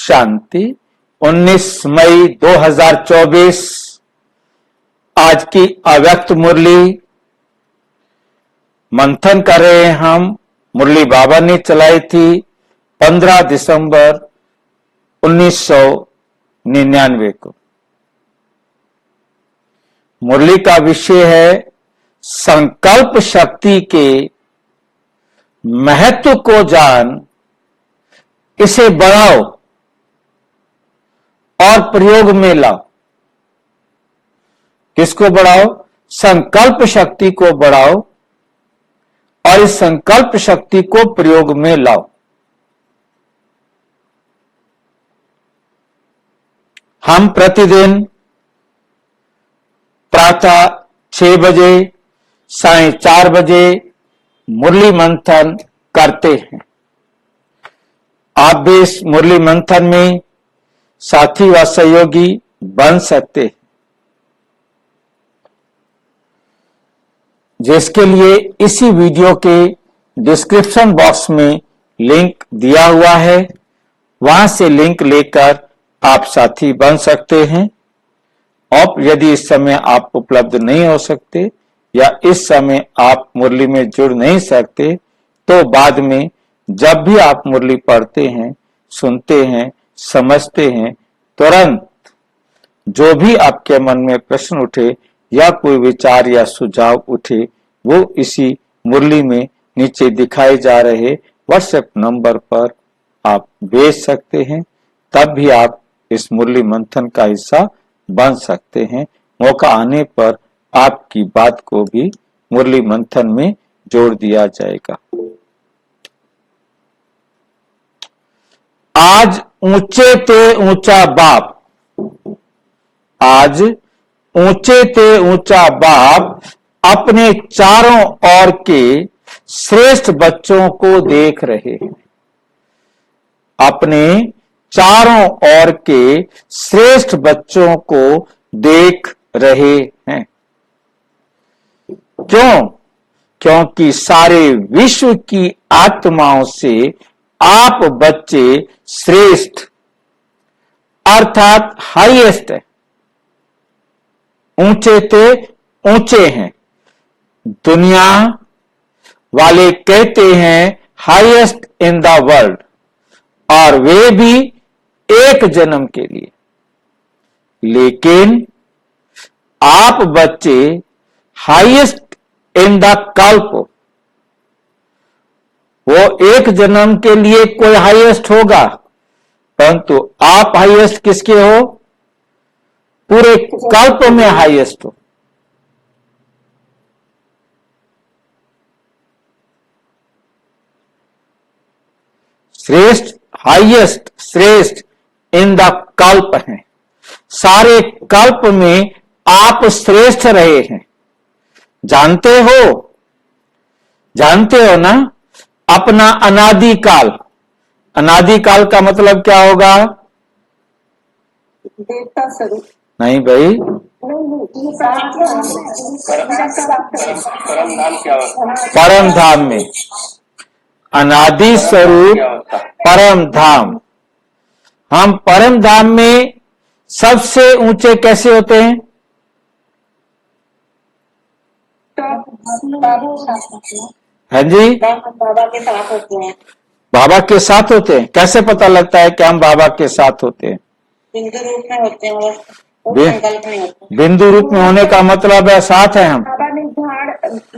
शांति। 19 मई 2024 आज की अव्यक्त मुरली मंथन कर रहे हैं हम। मुरली बाबा ने चलाई थी 15 दिसंबर 1999 को। मुरली का विषय है संकल्प शक्ति के महत्व को जान, इसे बढ़ाओ और प्रयोग में लाओ। किसको बढ़ाओ? संकल्प शक्ति को बढ़ाओ और इस संकल्प शक्ति को प्रयोग में लाओ। हम प्रतिदिन प्रातः 6 बजे, साढ़े 4 बजे मुरली मंथन करते हैं। आप भी इस मुरली मंथन में साथी व सहयोगी बन सकते हैं, जिसके लिए इसी वीडियो के डिस्क्रिप्शन बॉक्स में लिंक दिया हुआ है। वहां से लिंक लेकर आप साथी बन सकते हैं। और यदि इस समय आप उपलब्ध नहीं हो सकते या इस समय आप मुरली में जुड़ नहीं सकते, तो बाद में जब भी आप मुरली पढ़ते हैं, सुनते हैं, समझते हैं, तुरंत जो भी आपके मन में प्रश्न उठे या कोई विचार या सुझाव उठे, वो इसी मुरली में नीचे दिखाए जा रहे व्हाट्सएप नंबर पर आप भेज सकते हैं। तब भी आप इस मुरली मंथन का हिस्सा बन सकते हैं। मौका आने पर आपकी बात को भी मुरली मंथन में जोड़ दिया जाएगा। आज ऊंचे ते ऊंचा बाप, आज ऊंचे ते ऊंचा बाप अपने चारों ओर के श्रेष्ठ बच्चों को देख रहे हैं। अपने चारों ओर के श्रेष्ठ बच्चों को देख रहे हैं। क्यों? क्योंकि सारे विश्व की आत्माओं से आप बच्चे श्रेष्ठ अर्थात हाईएस्ट है, ऊंचे ते ऊंचे हैं। दुनिया वाले कहते हैं हाईएस्ट इन द वर्ल्ड, और वे भी एक जन्म के लिए। लेकिन आप बच्चे हाईएस्ट इन द कल्प। वो एक जन्म के लिए कोई हाईएस्ट होगा, परंतु आप हाईएस्ट किसके हो? पूरे कल्प में हाईएस्ट हो। श्रेष्ठ, हाईएस्ट, श्रेष्ठ इन द कल्प है। सारे कल्प में आप श्रेष्ठ रहे हैं। जानते हो? जानते हो ना? अपना अनादिकाल। अनादिकाल का मतलब क्या होगा? देवता स्वरूप। नहीं भाई, परम धाम में अनादि स्वरूप परम धाम। हम परम धाम में सबसे ऊंचे कैसे होते हैं? हाँ जी, बाबा के साथ होते हैं। बाबा के साथ होते हैं। कैसे पता लगता है कि हम बाबा के साथ होते हैं? बिंदु रूप में होते हैं, संकल्प में होते हैं। बिंदु रूप में होने का मतलब है साथ है हम। बाबा ने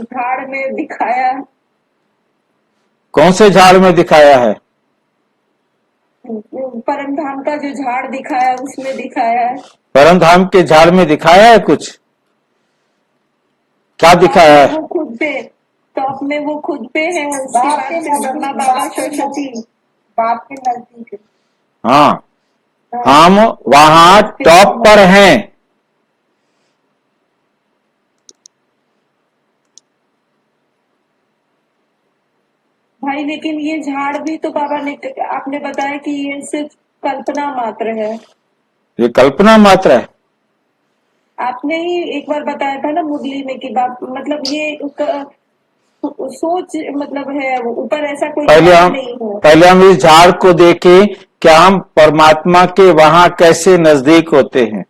झाड़ में दिखाया। कौन से झाड़ में दिखाया है? परम धाम का जो झाड़ दिखाया, उसमें दिखाया है। परम धाम के झाड़ में दिखाया है कुछ? क्या दिखाया है? वो खुद पे, टॉप में वो खुद पे है। उसके बाद ब्रह्मा बाबा सरस्वती बाप के नजदीक। हाँ, हम वहां टॉप पर हैं। भाई लेकिन ये झाड़ भी तो बाबा ने, आपने बताया कि ये सिर्फ कल्पना मात्र है। ये कल्पना मात्र है। आपने ही एक बार बताया था ना मुरली में कि बाप मतलब ये सोच मतलब है, ऊपर ऐसा कोई नहीं है। पहले हम इस झाड़ को देखें कि हम परमात्मा के वहां कैसे नजदीक होते हैं।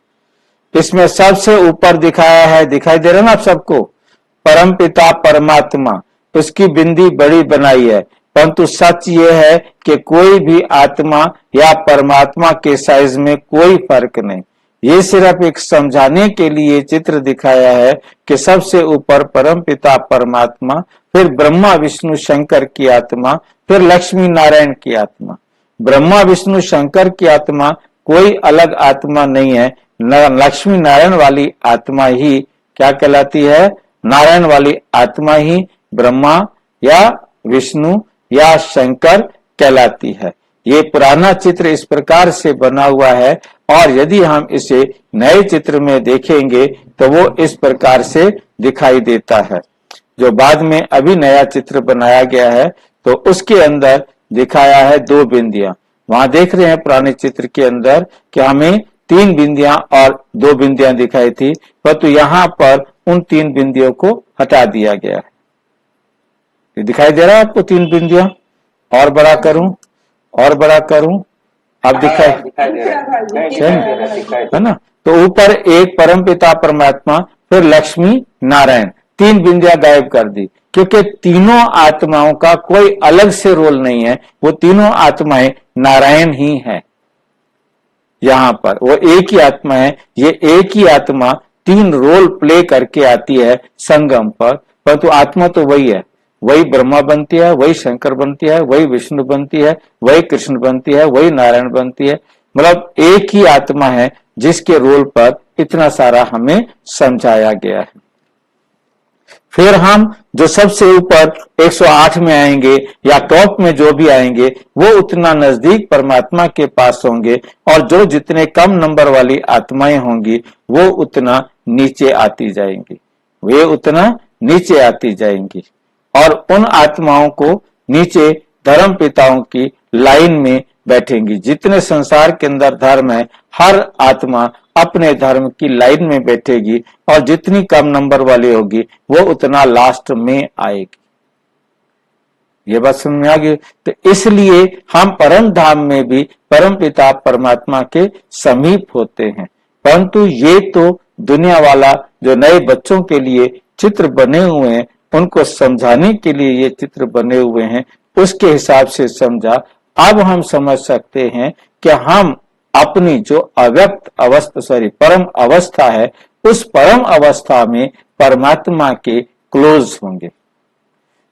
इसमें सबसे ऊपर दिखाया है, दिखाई दे रहा ना आप सबको, परम पिता परमात्मा, उसकी बिंदी बड़ी बनाई है। परंतु सच ये है कि कोई भी आत्मा या परमात्मा के साइज में कोई फर्क नहीं। ये सिर्फ एक समझाने के लिए चित्र दिखाया है कि सबसे ऊपर परम पिता परमात्मा, फिर ब्रह्मा विष्णु शंकर की आत्मा, फिर लक्ष्मी नारायण की आत्मा। ब्रह्मा विष्णु शंकर की आत्मा कोई अलग आत्मा नहीं है। लक्ष्मी नारायण वाली आत्मा ही क्या कहलाती है? नारायण वाली आत्मा ही ब्रह्मा या विष्णु या शंकर कहलाती है। ये पुराना चित्र इस प्रकार से बना हुआ है, और यदि हम इसे नए चित्र में देखेंगे तो वो इस प्रकार से दिखाई देता है। जो बाद में अभी नया चित्र बनाया गया है तो उसके अंदर दिखाया है 2 बिंदियां। वहां देख रहे हैं पुराने चित्र के अंदर कि हमें 3 बिंदियां और 2 बिंदियां दिखाई थी, परंतु यहाँ पर उन 3 बिंदियों को हटा दिया गया है। ये दिखाई दे रहा है आपको 3 बिंदियां? और बड़ा करूं, और बड़ा करूं, अब दिखाई है ना? तो ऊपर एक परम पिता परमात्मा, फिर लक्ष्मी नारायण, 3 बिंदियां गायब कर दी, क्योंकि तीनों आत्माओं का कोई अलग से रोल नहीं है। वो तीनों आत्माएं नारायण ही है। यहां पर वो एक ही आत्मा है। ये एक ही आत्मा 3 रोल प्ले करके आती है संगम पर, परंतु आत्मा तो वही है। वही ब्रह्मा बनती है, वही शंकर बनती है, वही विष्णु बनती है, वही कृष्ण बनती है, वही नारायण बनती है। मतलब एक ही आत्मा है जिसके रोल पर इतना सारा हमें समझाया गया है। फिर हम जो सबसे ऊपर 108 में आएंगे या टॉप में जो भी आएंगे वो उतना नजदीक परमात्मा के पास होंगे, और जो जितने कम नंबर वाली आत्माएं होंगी वो उतना नीचे आती जाएंगी, वे उतना नीचे आती जाएंगी। और उन आत्माओं को नीचे धर्म पिताओं की लाइन में बैठेंगी। जितने संसार के अंदर धर्म है, हर आत्मा अपने धर्म की लाइन में बैठेगी, और जितनी कम नंबर वाली होगी वो उतना लास्ट में आएगी। ये बात समझ में आ गई? तो इसलिए हम परम धाम में भी परम पिता परमात्मा के समीप होते हैं। परंतु ये तो दुनिया वाला जो नए बच्चों के लिए चित्र बने हुए हैं, उनको समझाने के लिए ये चित्र बने हुए हैं, उसके हिसाब से समझा। अब हम समझ सकते हैं कि हम अपनी जो अव्यक्त अवस्था परम अवस्था है, उस परम अवस्था में परमात्मा के क्लोज होंगे।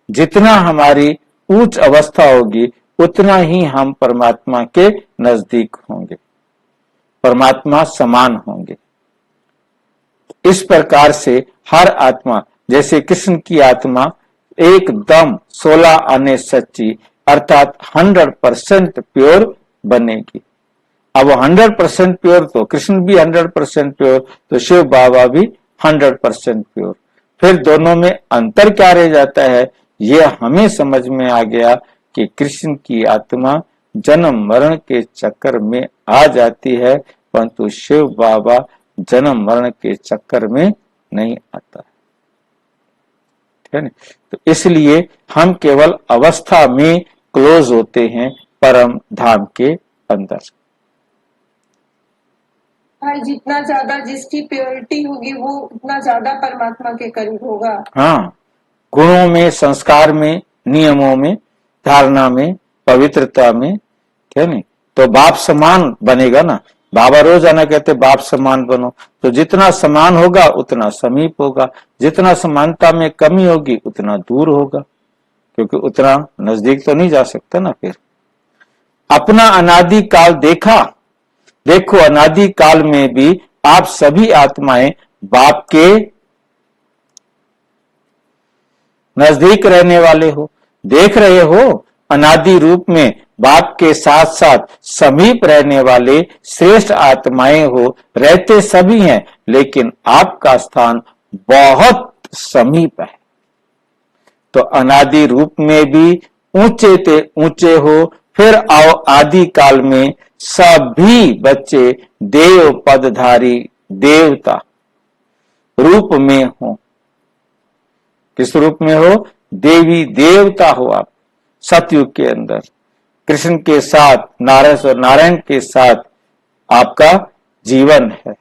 जितना हमारी उच्च अवस्था होगी उतना ही हम परमात्मा के नजदीक होंगे, परमात्मा समान होंगे। इस प्रकार से हर आत्मा, जैसे कृष्ण की आत्मा एकदम 16 आने सच्ची अर्थात 100% प्योर बनेगी। अब 100% प्योर तो कृष्ण भी 100% प्योर, तो शिव बाबा भी 100% प्योर। फिर दोनों में अंतर क्या रह जाता है? ये हमें समझ में आ गया कि कृष्ण की आत्मा जन्म मरण के चक्कर में आ जाती है, परंतु शिव बाबा जन्म मरण के चक्कर में नहीं आता है। तो इसलिए हम केवल अवस्था में क्लोज होते हैं परम धाम के अंदर। भाई जितना ज्यादा जिसकी प्योरिटी होगी वो उतना ज्यादा परमात्मा के करीब होगा। हाँ, गुणों में, संस्कार में, नियमों में, धारणा में, पवित्रता में, है नहीं? तो बाप समान बनेगा ना। बाबा रोजाना कहते बाप समान बनो। तो जितना समान होगा उतना समीप होगा, जितना समानता में कमी होगी उतना दूर होगा, क्योंकि उतना नजदीक तो नहीं जा सकता ना। फिर अपना अनादि काल देखा, देखो अनादि काल में भी आप सभी आत्माएं बाप के नजदीक रहने वाले हो। देख रहे हो अनादि रूप में बाप के साथ साथ समीप रहने वाले श्रेष्ठ आत्माएं हो, रहते सभी हैं, लेकिन आपका स्थान बहुत समीप है। तो अनादि रूप में भी ऊंचे ते ऊंचे हो। फिर आओ आदि काल में सभी बच्चे देव पदधारी देवता रूप में हो। किस रूप में हो? देवी देवता हो आप सतयुग के अंदर। कृष्ण के साथ, नारायण के साथ आपका जीवन है।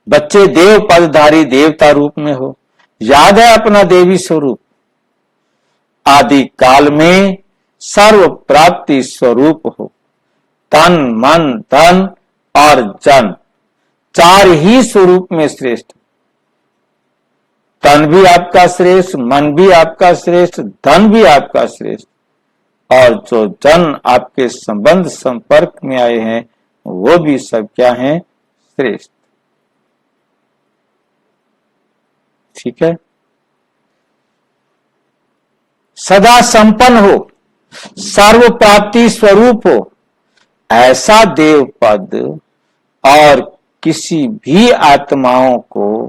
बच्चे देव पदधारी देवता रूप में हो, याद है अपना देवी स्वरूप। आदि काल में सर्व प्राप्ति स्वरूप हो, तन मन धन और जन चार ही स्वरूप में श्रेष्ठ। तन भी आपका श्रेष्ठ, मन भी आपका श्रेष्ठ, धन भी आपका श्रेष्ठ, और जो जन आपके संबंध संपर्क में आए हैं वो भी सब क्या हैं? श्रेष्ठ। ठीक है। सदा संपन्न हो, सर्व प्राप्ति स्वरूप हो, ऐसा देव पद और किसी भी आत्माओं को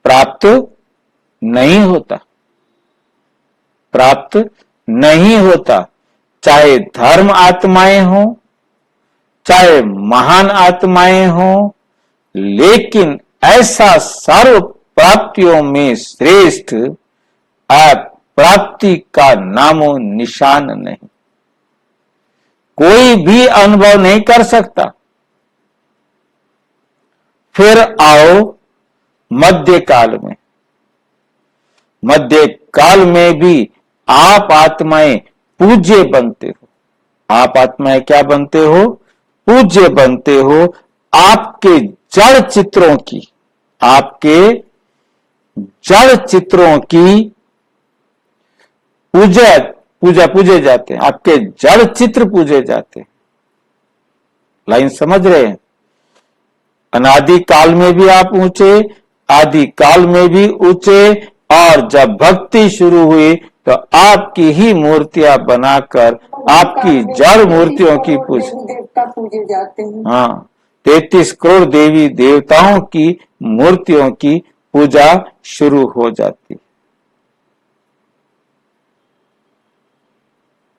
प्राप्त नहीं होता, प्राप्त नहीं होता। चाहे धर्म आत्माएं हो, चाहे महान आत्माएं हो, लेकिन ऐसा सर्व प्राप्तियों में श्रेष्ठ प्राप्ति का नामो निशान नहीं, कोई भी अनुभव नहीं कर सकता। फिर आओ मध्य काल में। मध्य काल में भी आप आत्माएं पूज्य बनते हो। आप आत्माएं क्या बनते हो? पूज्य बनते हो। आपके जड़ चित्रों की, आपके जड़ चित्रों की पूजे जाते हैं, आपके जड़ चित्र पूजे जाते हैं। लाइन समझ रहे हैं? अनादि काल में भी आप ऊंचे, आदि काल में भी ऊंचे, और जब भक्ति शुरू हुई तो आपकी ही मूर्तियां बनाकर आपकी जड़ मूर्तियों की देवता पूजे जाते हैं। हाँ, 33 करोड़ देवी देवताओं की मूर्तियों की पूजा शुरू हो जाती।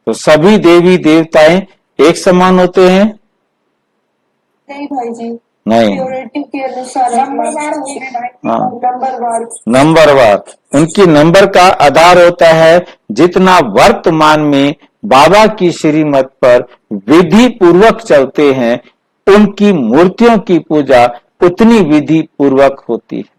तो सभी देवी देवताएं एक समान होते हैं? नहीं भाई जी, नहीं। प्योरिटी के अनुसार नंबरवार उनकी नंबर का आधार होता है। जितना वर्तमान में बाबा की श्रीमत पर विधि पूर्वक चलते हैं, उनकी मूर्तियों की पूजा उतनी विधि पूर्वक होती है।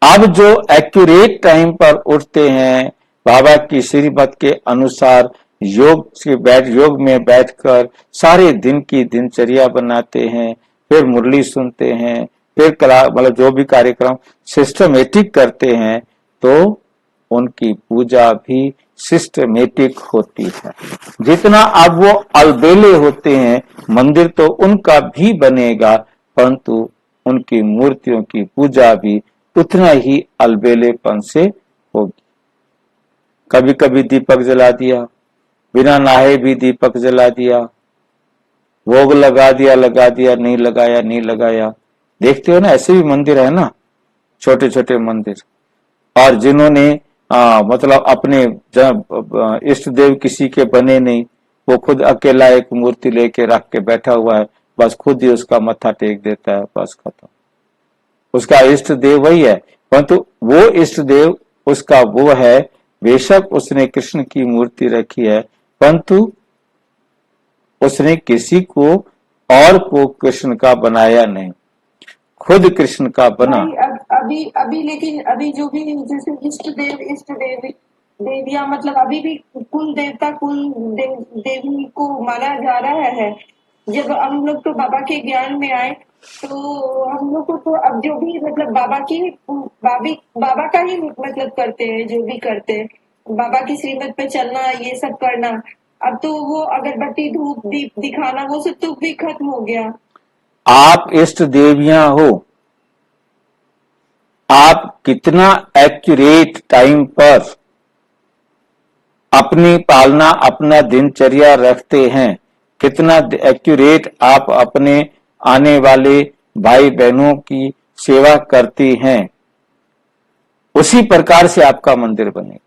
अब जो एक्यूरेट टाइम पर उठते हैं, बाबा की श्रीमत के अनुसार योग में बैठकर सारे दिन की दिनचर्या बनाते हैं, फिर मुरली सुनते हैं, फिर मतलब जो भी कार्यक्रम सिस्टमेटिक करते हैं, तो उनकी पूजा भी सिस्टमेटिक होती है। जितना अब वो अलबेले होते हैं, मंदिर तो उनका भी बनेगा, परंतु उनकी मूर्तियों की पूजा भी उतना ही अलबेलेपन से होगी। कभी कभी दीपक जला दिया, बिना नहाए भी दीपक जला दिया, भोग लगा दिया, नहीं लगाया। देखते हो ना, ऐसे भी मंदिर है ना, छोटे छोटे मंदिर। और जिन्होंने मतलब अपने इष्ट देव किसी के बने नहीं, वो खुद अकेला एक मूर्ति लेके रख के बैठा हुआ है, बस खुद ही उसका मत्था टेक देता है, बस खत्म। उसका इष्ट देव वही है, परंतु वो इष्ट देव उसका वो है, बेशक उसने कृष्ण की मूर्ति रखी है, परंतु उसने किसी को और को कृष्ण का बनाया नहीं, खुद कृष्ण का बना। अभी लेकिन अभी जो भी जैसे इष्ट देविया मतलब अभी भी कुल देवता देवी को माना जा रहा है। जब हम लोग तो बाबा के ज्ञान में आए तो हम लोग को तो अब जो भी मतलब बाबा का ही मतलब करते हैं, जो भी करते हैं बाबा की श्रीमत पे चलना, ये सब करना। अब तो वो अगरबत्ती धूप दीप दिखाना वो सब तो भी खत्म हो गया। आप इष्ट देवियां हो, आप कितना एक्यूरेट टाइम पर अपनी पालना, अपना दिनचर्या रखते हैं, कितना एक्यूरेट आप अपने आने वाले भाई बहनों की सेवा करती हैं, उसी प्रकार से आपका मंदिर बनेगा।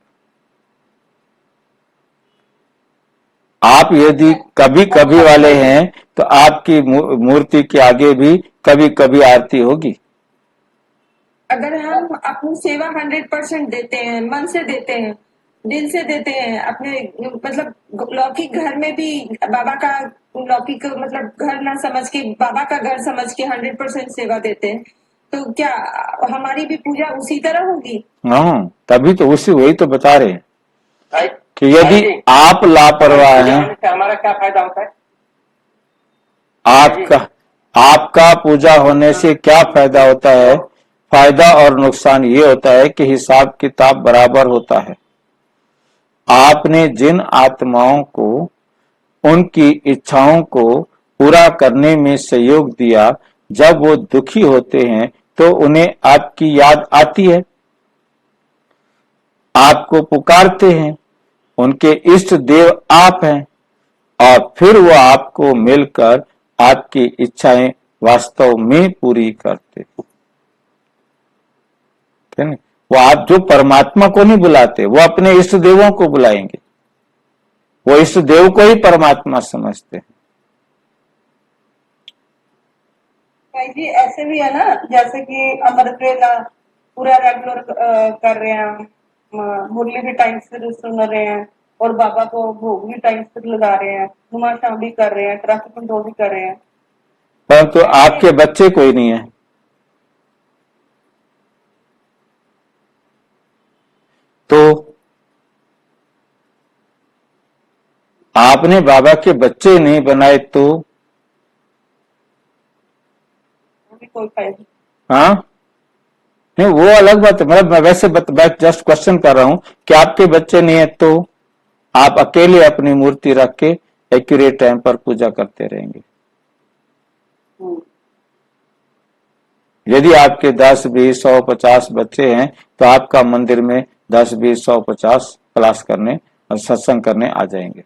आप यदि कभी कभी वाले हैं तो आपकी मूर्ति के आगे भी कभी कभी आरती होगी। अगर हम अपनी सेवा 100% देते हैं, मन से देते हैं, दिल से देते हैं, अपने मतलब लौकिक घर में भी बाबा का लौकिक मतलब घर ना समझ के बाबा का घर समझ के 100% सेवा देते हैं, तो क्या हमारी भी पूजा उसी तरह होगी? हाँ, तभी तो उसी वही तो बता रहे हैं भाई कि यदि भाई जी, आप लापरवाह पूजा हैं, होने से हमारा क्या फायदा होता है? आपका आपका पूजा होने से क्या फायदा होता है? फायदा और नुकसान ये होता है कि हिसाब किताब बराबर होता है। आपने जिन आत्माओं को उनकी इच्छाओं को पूरा करने में सहयोग दिया, जब वो दुखी होते हैं तो उन्हें आपकी याद आती है, आपको पुकारते हैं, उनके इष्ट देव आप हैं, और फिर वो आपको मिलकर आपकी इच्छाएं वास्तव में पूरी करते हैं। वो आप जो परमात्मा को नहीं बुलाते, वो अपने इष्ट देवों को बुलाएंगे। वो इष्ट देव को ही परमात्मा समझते हैं। भाई जी ऐसे भी है ना, जैसे कि अमृत वेला पूरा रेगुलर कर रहे हैं, मुरली भी टाइम से सुन रहे हैं, और बाबा को भोग भी टाइम से लगा रहे हैं, नुमा शाम भी कर रहे हैं, ट्रैफिक कंट्रोल भी कर रहे हैं, परंतु आपके बच्चे कोई नहीं है। तो आपने बाबा के बच्चे नहीं बनाए तो भी कोई फायदा। हाँ, नहीं वो अलग बात है। मतलब मैं वैसे मैं जस्ट क्वेश्चन कर रहा हूं कि आपके बच्चे नहीं है तो आप अकेले अपनी मूर्ति रख के एक्यूरेट टाइम पर पूजा करते रहेंगे। यदि आपके 10, 20, 100, 50 बच्चे हैं तो आपका मंदिर में 10, 20, 100, 50 क्लास करने और सत्संग करने आ जाएंगे।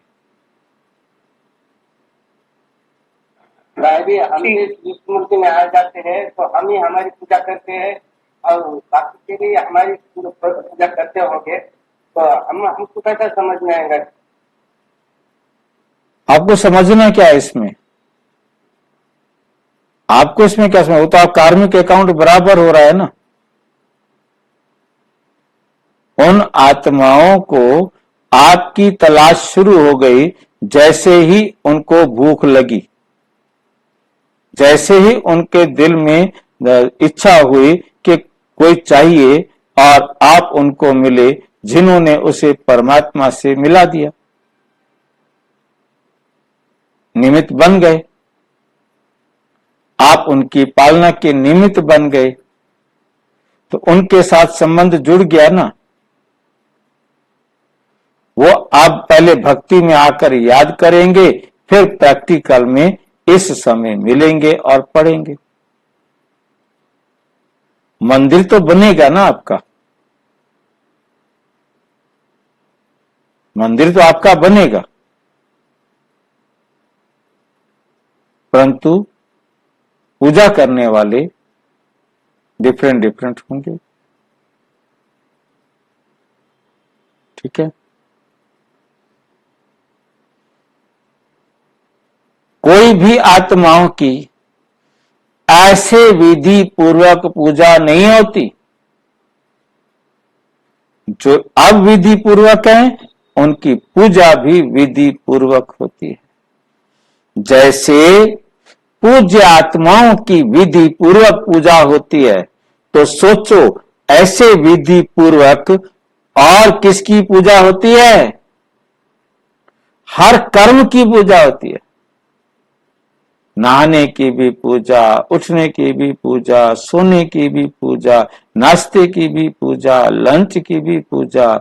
भाई भी हम जिस मूर्ति में आ जाते हैं तो हम ही हमारी पूजा करते हैं, और बाकी के लिए हमारी पूजा करते होंगे, तो हमको कैसा समझ में आएगा? आपको समझना क्या है इसमें? आपको इसमें क्या समझ? वो तो आप कार्मिक अकाउंट बराबर हो रहा है ना। उन आत्माओं को आपकी तलाश शुरू हो गई जैसे ही उनको भूख लगी, जैसे ही उनके दिल में इच्छा हुई कि कोई चाहिए, और आप उनको मिले जिन्होंने उसे परमात्मा से मिला दिया, निमित्त बन गए। आप उनकी पालना के निमित्त बन गए, तो उनके साथ संबंध जुड़ गया ना। वो आप पहले भक्ति में आकर याद करेंगे, फिर प्रैक्टिकल में इस समय मिलेंगे और पढ़ेंगे। मंदिर तो बनेगा ना आपका, मंदिर तो आपका बनेगा, परंतु पूजा करने वाले डिफरेंट डिफरेंट होंगे। ठीक है। कोई भी आत्माओं की ऐसे विधि पूर्वक पूजा नहीं होती। जो अब विधि पूर्वक है उनकी पूजा भी विधि पूर्वक होती है। जैसे पूज्य आत्माओं की विधि पूर्वक पूजा होती है, तो सोचो ऐसे विधि पूर्वक और किसकी पूजा होती है? हर कर्म की पूजा होती है। नहाने की भी पूजा, उठने की भी पूजा, सोने की भी पूजा, नाश्ते की भी पूजा, लंच की भी पूजा,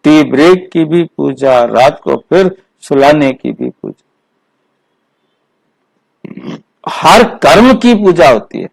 टी ब्रेक की भी पूजा, रात को फिर सुलाने की भी पूजा। हर कर्म की पूजा होती है।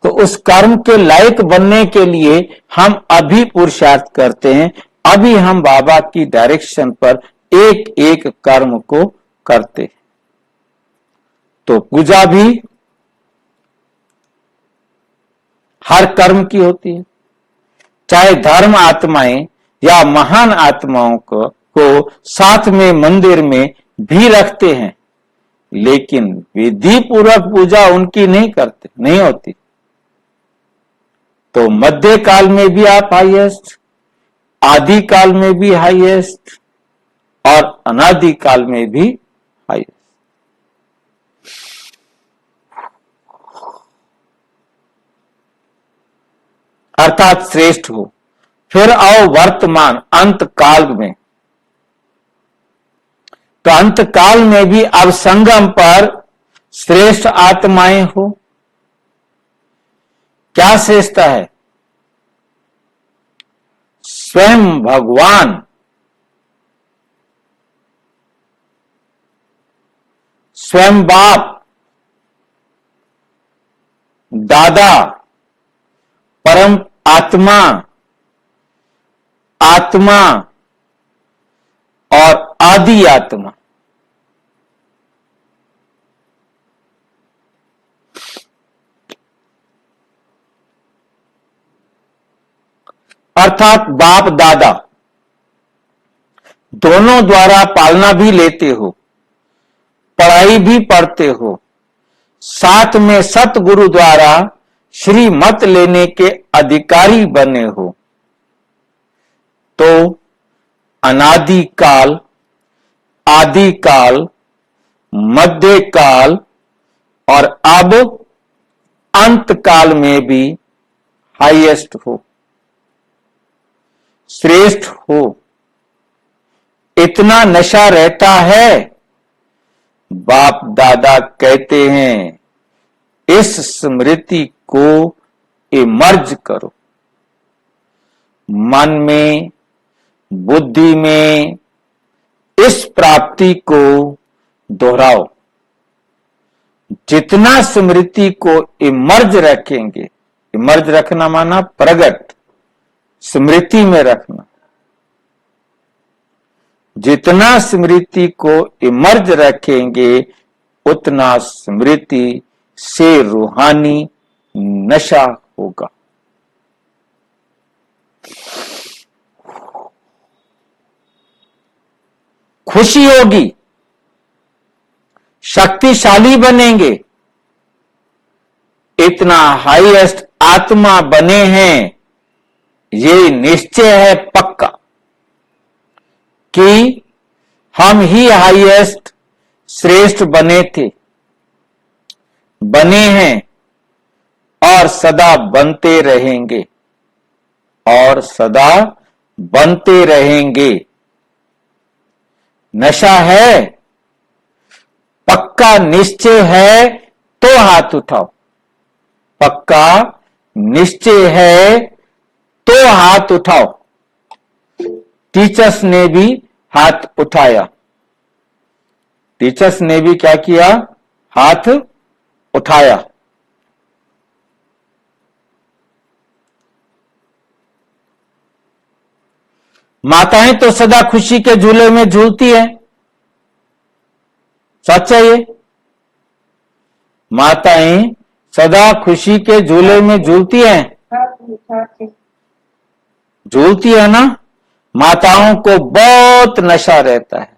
तो उस कर्म के लायक बनने के लिए हम अभी पुरुषार्थ करते हैं। अभी हम बाबा की डायरेक्शन पर एक एक कर्म को करते। तो पूजा भी हर कर्म की होती है, चाहे धर्म आत्माएं या महान आत्माओं को साथ में मंदिर में भी रखते हैं, लेकिन विधि पूर्वक पूजा उनकी नहीं होती। तो मध्य काल में भी आप हाईएस्ट, आदि काल में भी हाईएस्ट और अनादि काल में भी हाईएस्ट। अर्थात श्रेष्ठ हो। फिर आओ वर्तमान अंत काल में। तो अंत काल में भी अब संगम पर श्रेष्ठ आत्माएं हो। क्या श्रेष्ठता है? स्वयं भगवान, स्वयं बाप, दादा, परम आत्मा, आत्मा और आदि आत्मा। अर्थात बाप दादा दोनों द्वारा पालना भी लेते हो, पढ़ाई भी पढ़ते हो, साथ में सतगुरु द्वारा श्रीमत लेने के अधिकारी बने हो। तो अनादि काल, आदि काल, मध्य काल और अब अंत काल में भी हाईएस्ट हो, श्रेष्ठ हो। इतना नशा रहता है, बाप दादा कहते हैं इस स्मृति को इमर्ज करो, मन में, बुद्धि में इस प्राप्ति को दोहराओ। जितना स्मृति को इमर्ज रखेंगे, इमर्ज रखना माना प्रगट, स्मृति में रखना। जितना स्मृति को इमर्ज रखेंगे उतना स्मृति से रूहानी नशा होगा। खुशी होगी, शक्तिशाली बनेंगे। इतना हाईएस्ट आत्मा बने हैं, ये निश्चय है पक्का कि हम ही हाईएस्ट श्रेष्ठ बने थे, बने हैं और सदा बनते रहेंगे, और सदा बनते रहेंगे। नशा है, पक्का निश्चय है तो हाथ उठाओ। पक्का निश्चय है तो हाथ उठाओ। टीचर्स ने भी हाथ उठाया। टीचर्स ने भी क्या किया? हाथ उठाया। माताएं तो सदा खुशी के झूले में झूलती हैं, सच है ये। माताएं सदा खुशी के झूले में झूलती हैं, झूलती है ना। माताओं को बहुत नशा रहता है।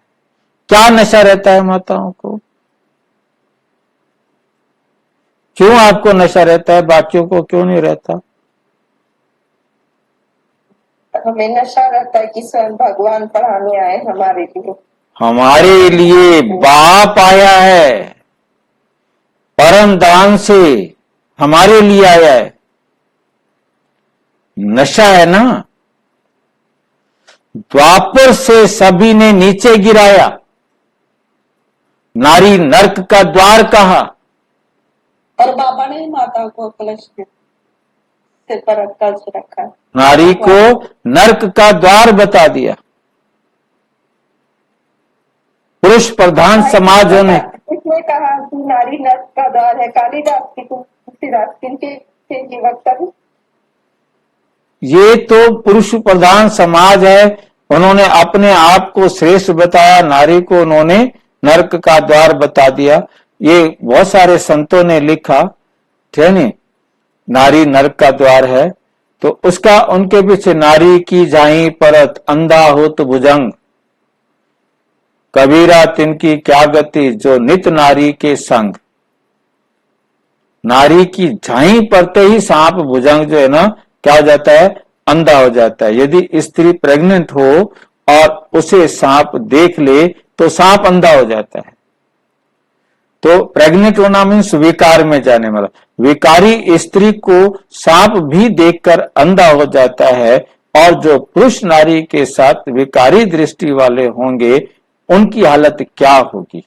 क्या नशा रहता है माताओं को? क्यों आपको नशा रहता है, बाकियों को क्यों नहीं रहता? हमें नशा रहता है कि स्वयं भगवान पढ़ाने आए हमारे लिए। हमारे लिए बाप आया है, परम दान से हमारे लिए आया है। नशा है ना। द्वापर से सभी ने नीचे गिराया, नारी नरक का द्वार कहा, और बाबा ने माता को कलश सिर पर रखा, नारी को नरक का द्वार बता दिया। पुरुष प्रधान समाज होने, इसने कहा कि नारी नरक का द्वार है। कालिदास की तुलसीदास किनके ये वक्तव्य? ये तो पुरुष प्रधान समाज है। उन्होंने अपने आप को श्रेष्ठ बताया, नारी को उन्होंने नरक का द्वार बता दिया। ये बहुत सारे संतों ने लिखा, ठीक है नहीं, नारी नरक का द्वार है। तो उसका उनके पीछे नारी की जाई परत, अंधा हो तो भुजंग, कबीरा तिनकी क्या गति, जो नित नारी के संग। नारी की झाई पड़ते ही सांप भुजंग जो है ना क्या हो जाता है, अंधा हो जाता है। यदि स्त्री प्रेग्नेंट हो और उसे सांप देख ले तो सांप अंधा हो जाता है। तो प्रेग्नेंट होना मीन्स विकार में जाने वाला। विकारी स्त्री को सांप भी देखकर अंधा हो जाता है, और जो पुरुष नारी के साथ विकारी दृष्टि वाले होंगे उनकी हालत क्या होगी।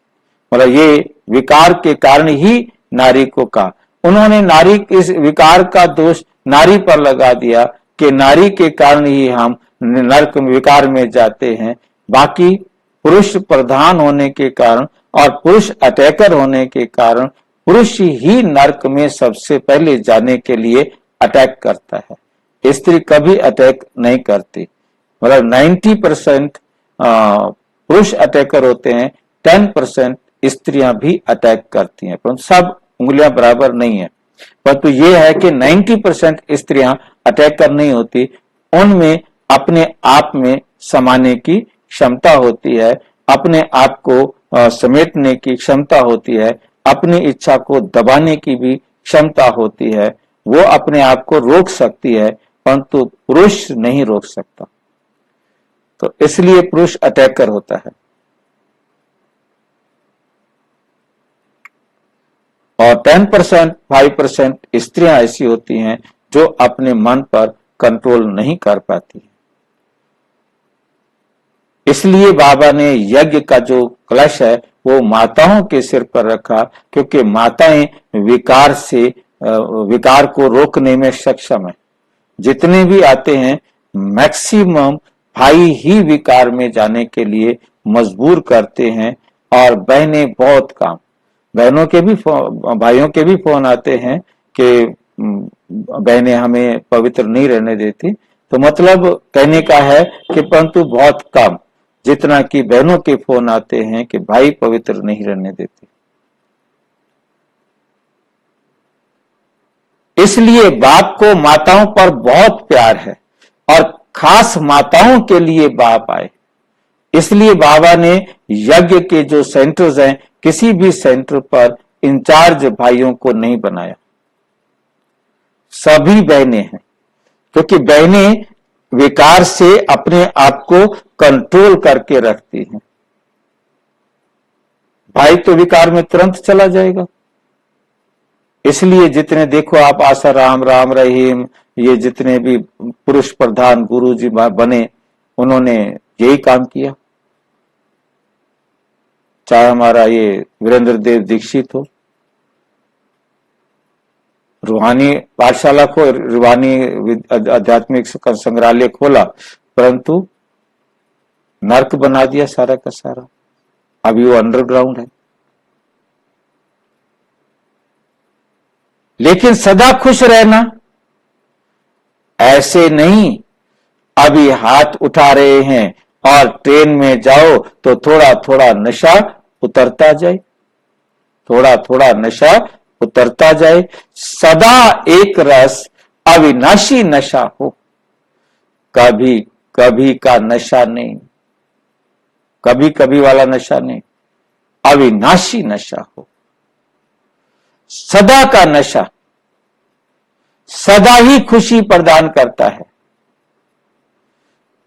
मतलब ये विकार के कारण ही नारी को कहा। उन्होंने नारी इस विकार का दोष नारी पर लगा दिया कि नारी के कारण ही हम नरक विकार में जाते हैं। बाकी पुरुष प्रधान होने के कारण और पुरुष अटैकर होने के कारण पुरुष ही नरक में सबसे पहले जाने के लिए अटैक करता है। स्त्री कभी अटैक नहीं करती। मतलब 90% पुरुष अटैकर होते हैं, 10% स्त्रियां भी अटैक करती हैं, परंतु सब उंगलियां बराबर नहीं है। परंतु ये है कि 90% स्त्रियां अटैकर नहीं होती, उनमें अपने आप में समाने की क्षमता होती है, अपने आप को समेटने की क्षमता होती है, अपनी इच्छा को दबाने की भी क्षमता होती है। वो अपने आप को रोक सकती है, परंतु पुरुष नहीं रोक सकता। तो इसलिए पुरुष अटैकर होता है। और 10%, 5% स्त्रियां ऐसी होती हैं जो अपने मन पर कंट्रोल नहीं कर पाती। इसलिए बाबा ने यज्ञ का जो कलश है वो माताओं के सिर पर रखा, क्योंकि माताएं विकार को रोकने में सक्षम है। जितने भी आते हैं मैक्सिमम भाई ही विकार में जाने के लिए मजबूर करते हैं, और बहनें बहुत कम। बहनों के भी भाइयों के भी फोन आते हैं कि बहनें हमें पवित्र नहीं रहने देती। तो मतलब कहने का है कि परंतु बहुत कम, जितना कि बहनों के फोन आते हैं कि भाई पवित्र नहीं रहने देते। इसलिए बाप को माताओं पर बहुत प्यार है, और खास माताओं के लिए बाप आए। इसलिए बाबा ने यज्ञ के जो सेंटर्स हैं, किसी भी सेंटर पर इंचार्ज भाइयों को नहीं बनाया, सभी बहनें हैं, क्योंकि बहनें विकार से अपने आप को कंट्रोल करके रखती हैं। भाई तो विकार में तुरंत चला जाएगा। इसलिए जितने देखो आप आसाराम, राम रहीम, ये जितने भी पुरुष प्रधान गुरु जी बने, उन्होंने यही काम किया। चाहे हमारा ये वीरेंद्र देव दीक्षित हो, रूहानी पाठशाला को, रूहानी आध्यात्मिक संग्रहालय खोला, परंतु नर्क बना दिया सारा का सारा। अभी वो अंडरग्राउंड है। लेकिन सदा खुश रहना ऐसे नहीं। अभी हाथ उठा रहे हैं और ट्रेन में जाओ तो थोड़ा थोड़ा नशा उतरता जाए, थोड़ा थोड़ा नशा उतरता जाए। सदा एक रस अविनाशी नशा हो, कभी कभी का नशा नहीं, कभी कभी वाला नशा नहीं, अविनाशी नशा हो। सदा का नशा सदा ही खुशी प्रदान करता है।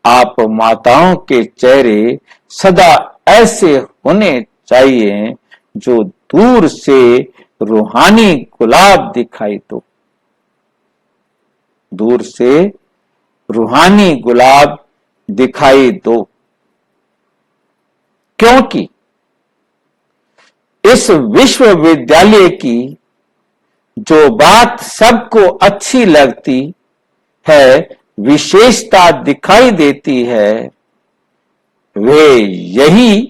आप माताओं के चेहरे सदा ऐसे होने चाहिए जो दूर से रूहानी गुलाब दिखाई दो, दूर से रूहानी गुलाब दिखाई दो। क्योंकि इस विश्वविद्यालय की जो बात सबको अच्छी लगती है, विशेषता दिखाई देती है, वे यही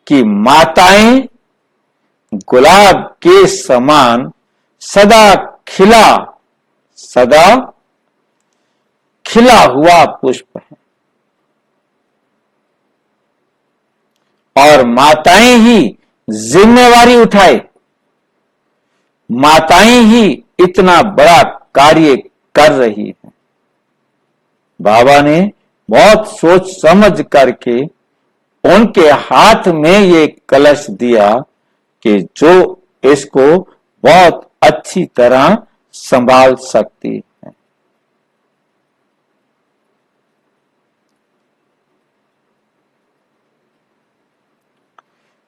कि माताएं गुलाब के समान सदा खिला हुआ पुष्प है। और माताएं ही जिम्मेवारी उठाए, माताएं ही इतना बड़ा कार्य कर रही हैं। बाबा ने बहुत सोच समझ करके उनके हाथ में ये कलश दिया कि जो इसको बहुत अच्छी तरह संभाल सकती है।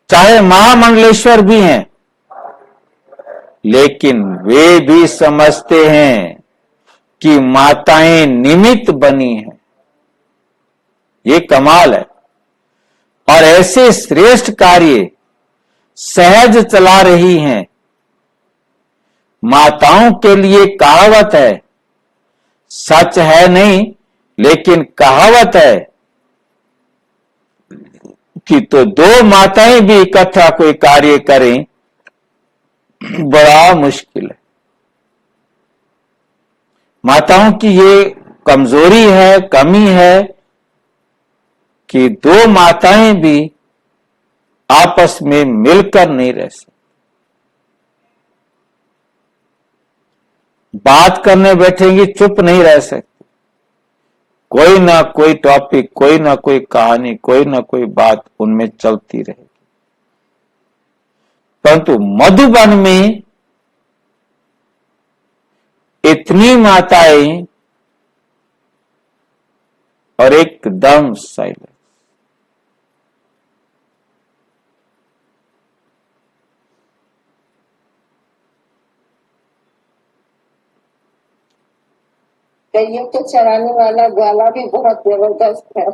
चाहे महामंडलेश्वर भी हैं, लेकिन वे भी समझते हैं कि माताएं निमित्त बनी हैं। ये कमाल है। और ऐसे श्रेष्ठ कार्य सहज चला रही हैं। माताओं के लिए कहावत है, सच है नहीं लेकिन कहावत है कि तो दो माताएं भी इकट्ठा कोई कार्य करें बड़ा मुश्किल है। माताओं की ये कमजोरी है, कमी है कि दो माताएं भी आपस में मिलकर नहीं रह सकती। बात करने बैठेंगी चुप नहीं रह सकती। कोई ना कोई टॉपिक, कोई ना कोई कहानी, कोई ना कोई बात उनमें चलती रहेगी। परंतु मधुबन में इतनी माताएं और एकदम साइलेंस। गैयों को चराने वाला ग्वाला भी बहुत जबरदस्त है।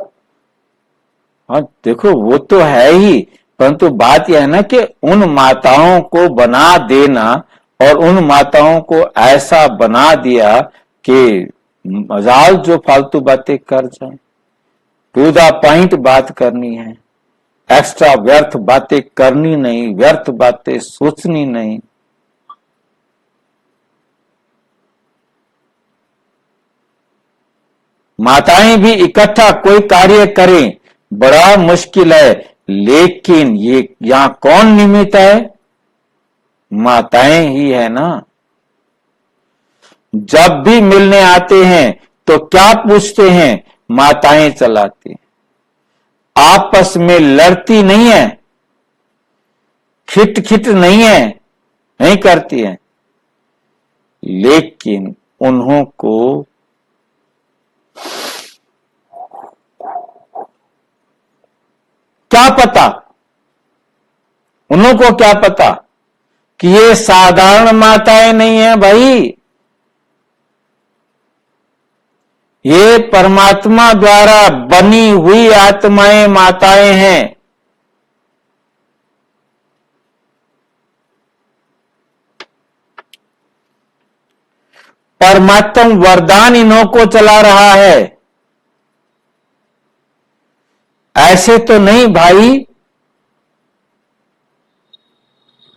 हाँ देखो, वो तो है ही, परंतु बात यह है ना कि उन माताओं को बना देना और उन माताओं को ऐसा बना दिया कि मजाल जो फालतू बातें कर जाए, टू द पॉइंट बात करनी है, एक्स्ट्रा व्यर्थ बातें करनी नहीं, व्यर्थ बातें सोचनी नहीं। माताएं भी इकट्ठा कोई कार्य करें बड़ा मुश्किल है, लेकिन ये यहां कौन निमित्त है? माताएं ही है ना। जब भी मिलने आते हैं तो क्या पूछते हैं? माताएं चलाती हैं। आपस में लड़ती नहीं है, खिट खिट नहीं है, नहीं करती है, लेकिन उन्हों को क्या पता, उन्हों को क्या पता कि ये साधारण माताएं नहीं है भाई, ये परमात्मा द्वारा बनी हुई आत्माएं माताएं हैं। परमात्मा वरदान इन्हों को चला रहा है। ऐसे तो नहीं भाई,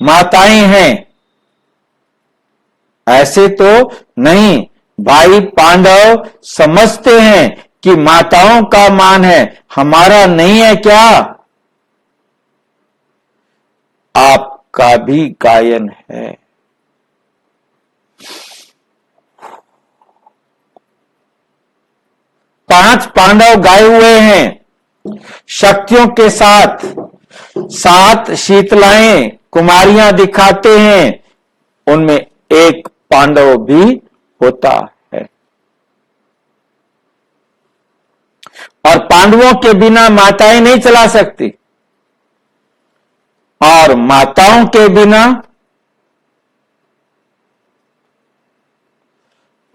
माताएं हैं, ऐसे तो नहीं भाई। पांडव समझते हैं कि माताओं का मान है, हमारा नहीं है क्या? आपका भी गायन है। पांच पांडव गाए हुए हैं शक्तियों के साथ, 7 शीतलाएं कुमारियां दिखाते हैं, उनमें एक पांडव भी होता है। और पांडवों के बिना माताएं नहीं चला सकती, और माताओं के बिना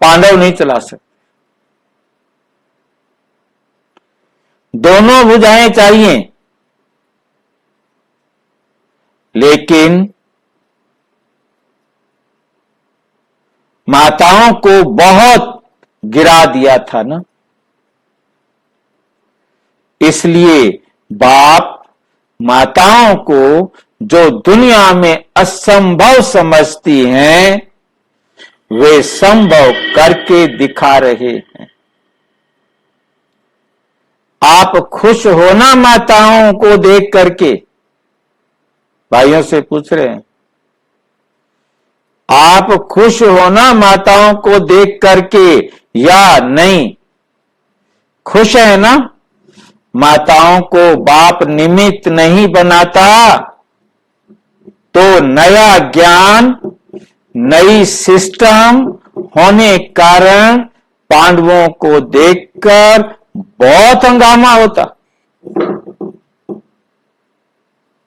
पांडव नहीं चला सकते। दोनों भुजाएं चाहिए, लेकिन माताओं को बहुत गिरा दिया था ना, इसलिए बाप माताओं को जो दुनिया में असंभव समझती हैं, वे संभव करके दिखा रहे हैं। आप खुश होना माताओं को देख करके, भाइयों से पूछ रहे हैं, आप खुश होना माताओं को देख करके या नहीं? खुश है ना? माताओं को बाप निमित्त नहीं बनाता, तो नया ज्ञान, नई सिस्टम होने कारण पांडवों को देखकर बहुत हंगामा होता।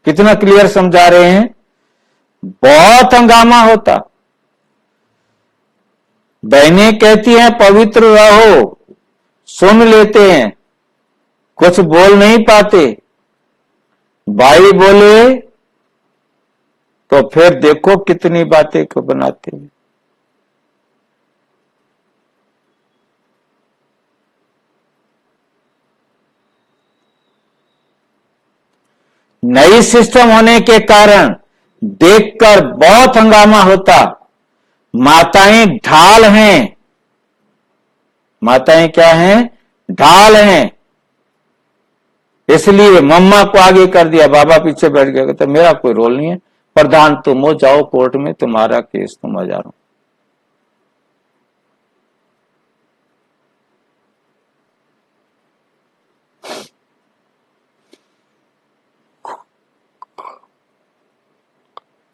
कितना क्लियर समझा रहे हैं? बहुत हंगामा होता। बहनें कहती हैं पवित्र रहो, सुन लेते हैं, कुछ बोल नहीं पाते। भाई बोले तो फिर देखो कितनी बातें को बनाते हैं। नई सिस्टम होने के कारण देखकर बहुत हंगामा होता। माताएं ढाल हैं। माताएं क्या हैं? ढाल हैं। इसलिए मम्मा को आगे कर दिया, बाबा पीछे बैठ गया। तो मेरा कोई रोल नहीं है, प्रधान तुम हो, जाओ कोर्ट में, तुम्हारा केस तुम हजारों।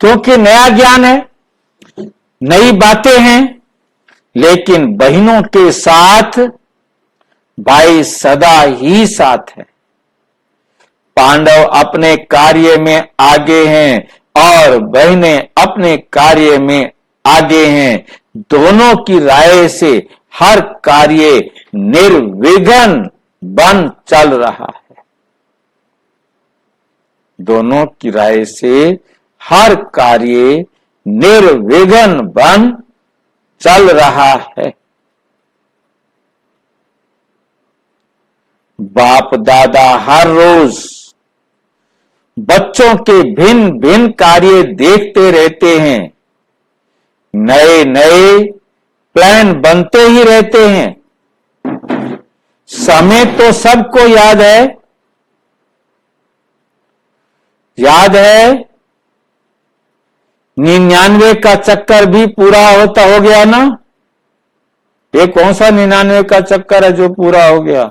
क्योंकि नया ज्ञान है, नई बातें हैं, लेकिन बहनों के साथ भाई सदा ही साथ है। पांडव अपने कार्य में आगे हैं और बहनें अपने कार्य में आगे हैं। दोनों की राय से हर कार्य निर्विघ्न बन चल रहा है। दोनों की राय से हर कार्य निर्विघ्न बन चल रहा है। बाप दादा हर रोज बच्चों के भिन्न भिन्न कार्य देखते रहते हैं। नए नए प्लान बनते ही रहते हैं। समय तो सबको याद है। याद है 99 का चक्कर भी पूरा हो गया ना? ये कौन सा 99 का चक्कर है जो पूरा हो गया?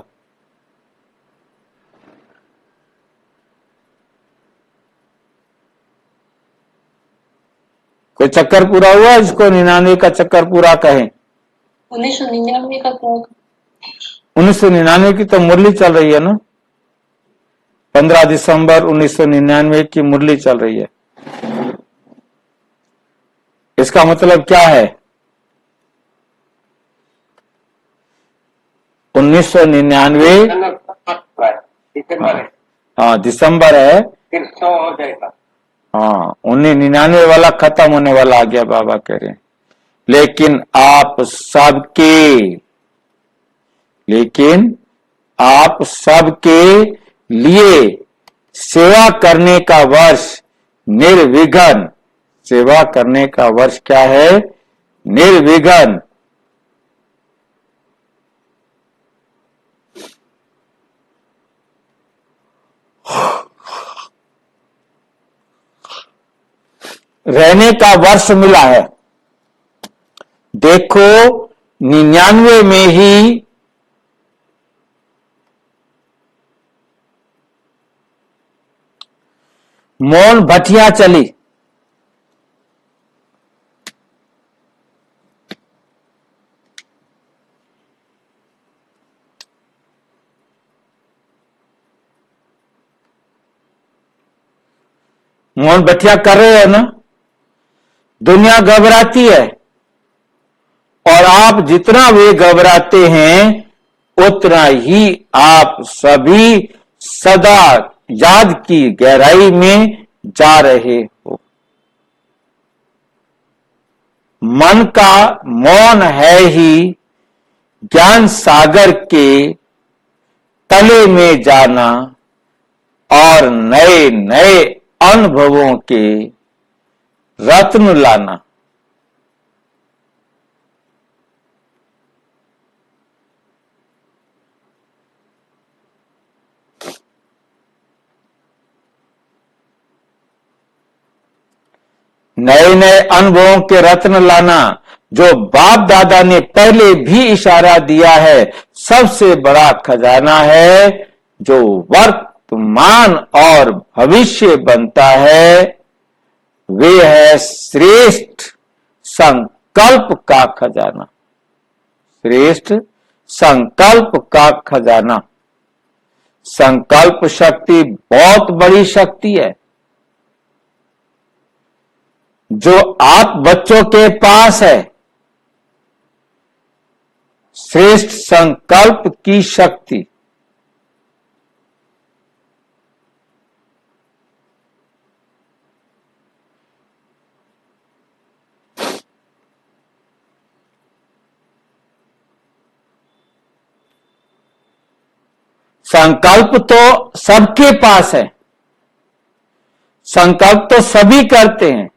कोई चक्कर पूरा हुआ जिसको 99 का चक्कर पूरा कहें? 1999 का क्या? 1999 की तो मुरली चल रही है ना। 15 दिसंबर 1999 की मुरली चल रही है। इसका मतलब क्या है? 1999 हाँ दिसंबर है, फिर 100 हो जाएगा। हाँ 1999 वाला खत्म होने वाला आ गया, बाबा कह रहे हैं। लेकिन आप सबके लिए सेवा करने का वर्ष निर्विघ्न, सेवा करने का वर्ष क्या है? निर्विघ्न। रहने का वर्ष मिला है। देखो 99 में ही मौन भटिया चली। मौन भटिया कर रहे हो ना? दुनिया घबराती है और आप जितना वे घबराते हैं उतना ही आप सभी सदा याद की गहराई में जा रहे हो। मन का मौन है ही ज्ञान सागर के तले में जाना और नए नए अनुभवों के रत्न लाना। नए नए अनुभवों के रत्न लाना, जो बाप दादा ने पहले भी इशारा दिया है, सबसे बड़ा खजाना है। जो वर्तमान और भविष्य बनता है, वे है श्रेष्ठ संकल्प का खजाना। श्रेष्ठ संकल्प का खजाना। संकल्प शक्ति बहुत बड़ी शक्ति है, जो आप बच्चों के पास है। श्रेष्ठ संकल्प की शक्ति। संकल्प तो सबके पास है, संकल्प तो सभी करते हैं,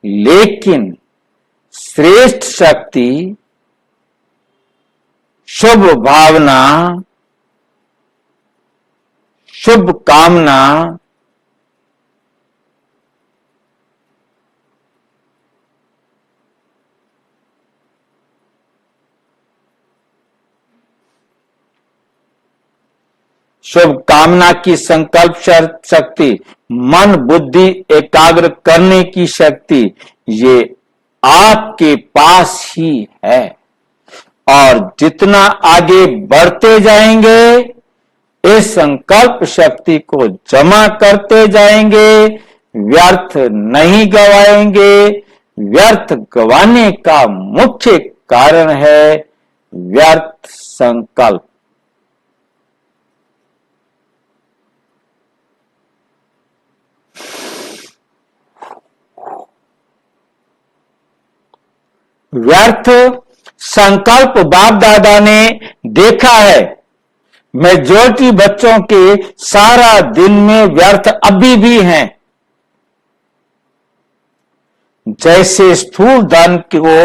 लेकिन श्रेष्ठ शक्ति, शुभ भावना, शुभ कामना, शुभ कामना की संकल्प शक्ति, मन बुद्धि एकाग्र करने की शक्ति, ये आपके पास ही है। और जितना आगे बढ़ते जाएंगे, इस संकल्प शक्ति को जमा करते जाएंगे, व्यर्थ नहीं गवाएंगे। व्यर्थ गवाने का मुख्य कारण है व्यर्थ संकल्प। व्यर्थ संकल्प बाप दादा ने देखा है। मेजॉरिटी बच्चों के सारा दिन में व्यर्थ अभी भी हैं। जैसे स्थूल धन को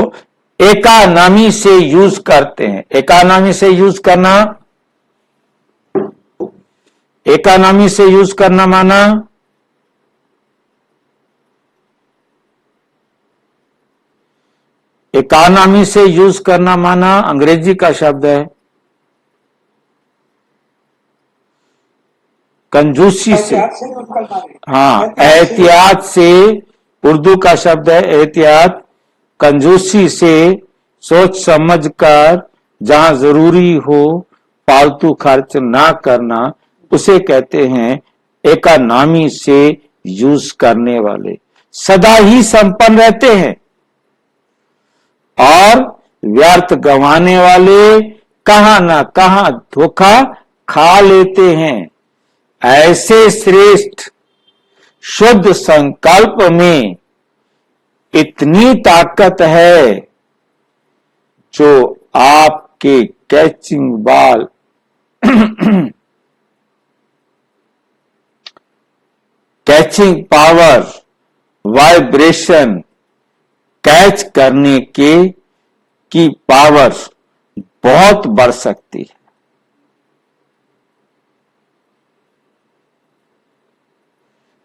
इकोनॉमी से यूज करते हैं। इकोनॉमी से यूज करना, इकोनॉमी से यूज करना माना इकोनॉमी से यूज करना माना अंग्रेजी का शब्द है कंजूसी से। हाँ, एहतियात से उर्दू का शब्द है एहतियात। कंजूसी से सोच समझ कर जहां जरूरी हो फालतू खर्च ना करना, उसे कहते हैं इकोनॉमी से यूज करने वाले। सदा ही संपन्न रहते हैं। और व्यर्थ गंवाने वाले कहां ना कहां धोखा खा लेते हैं। ऐसे श्रेष्ठ शुद्ध संकल्प में इतनी ताकत है, जो आपके catching ball catching power, vibration catch करने की पावर बहुत बढ़ सकती है।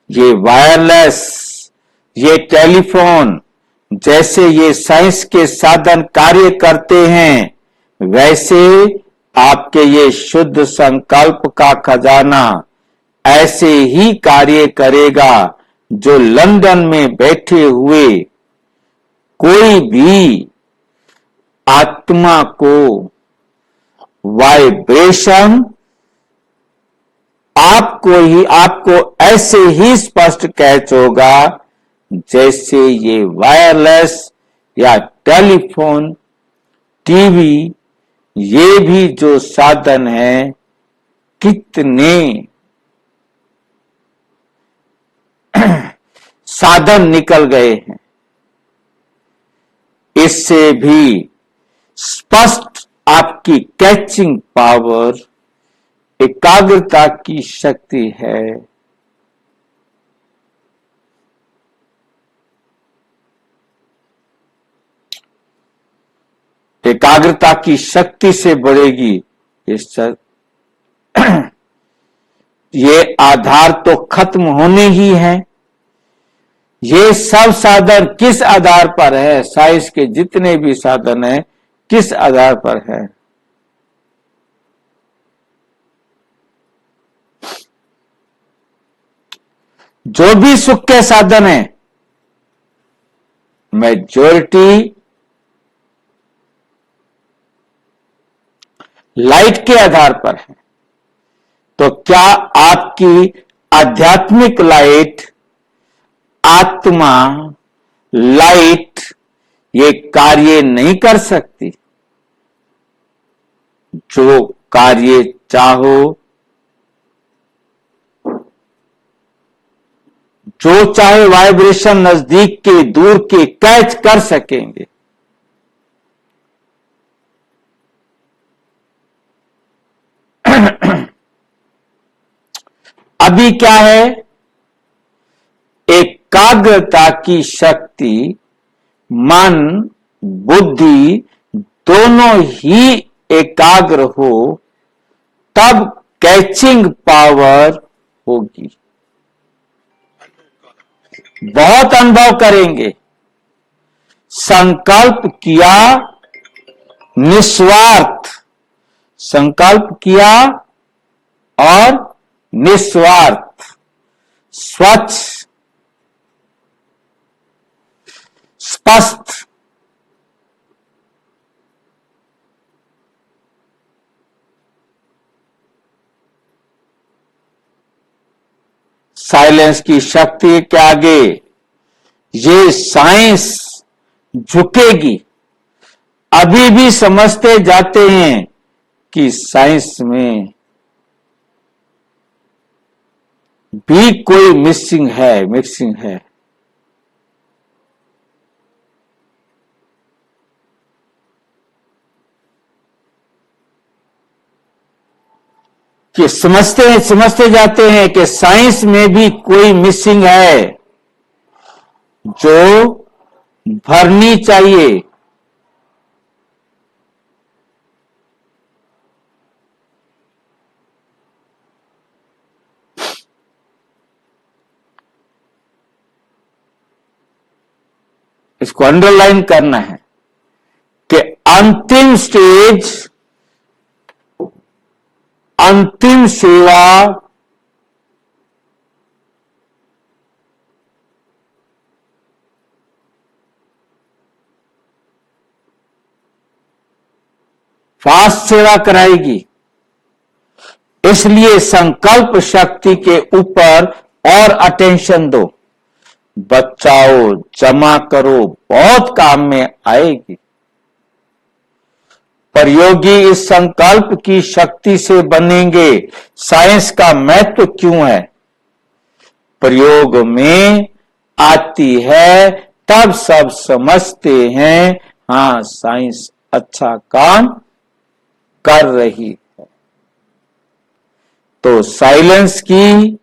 ये वायरलेस, ये टेलीफोन जैसे ये साइंस के साधन कार्य करते हैं, वैसे आपके ये शुद्ध संकल्प का खजाना ऐसे ही कार्य करेगा। जो लंदन में बैठे हुए कोई भी आत्मा को वाइब्रेशन आपको ऐसे ही स्पष्ट कैच होगा, जैसे ये वायरलेस या टेलीफोन, टीवी, ये भी जो साधन है, कितने साधन निकल गए हैं। इससे भी स्पष्ट आपकी कैचिंग पावर, एकाग्रता की शक्ति है। एकाग्रता की शक्ति से बढ़ेगी। ये आधार तो खत्म होने ही है। ये सब साधन किस आधार पर है? साइंस के जितने भी साधन हैं किस आधार पर है? जो भी सुख के साधन है मेजॉरिटी लाइट के आधार पर है। तो क्या आपकी आध्यात्मिक लाइट, आत्मा लाइट ये कार्य नहीं कर सकती? जो कार्य चाहो, जो चाहे वाइब्रेशन नजदीक के दूर के कैच कर सकेंगे। अभी क्या है? एकाग्रता की शक्ति, मन बुद्धि दोनों ही एकाग्र हो तब कैचिंग पावर होगी। बहुत अनुभव करेंगे। संकल्प किया निस्वार्थ, संकल्प किया और निस्वार्थ, स्वच्छ स्पष्ट, साइलेंस की शक्ति के आगे ये साइंस झुकेगी। अभी भी समझते जाते हैं कि साइंस में भी कोई मिसिंग है। कि समझते जाते हैं कि साइंस में भी कोई मिसिंग है जो भरनी चाहिए। इसको अंडरलाइन करना है कि अंतिम स्टेज, अंतिम सेवा फास्ट सेवा कराएगी। इसलिए संकल्प शक्ति के ऊपर और अटेंशन दो, बचाओ, जमा करो, बहुत काम में आएगी। पर योगी इस संकल्प की शक्ति से बनेंगे। साइंस का महत्व क्यों है? प्रयोग में आती है तब सब समझते हैं, हाँ साइंस अच्छा काम कर रही है। तो साइलेंस की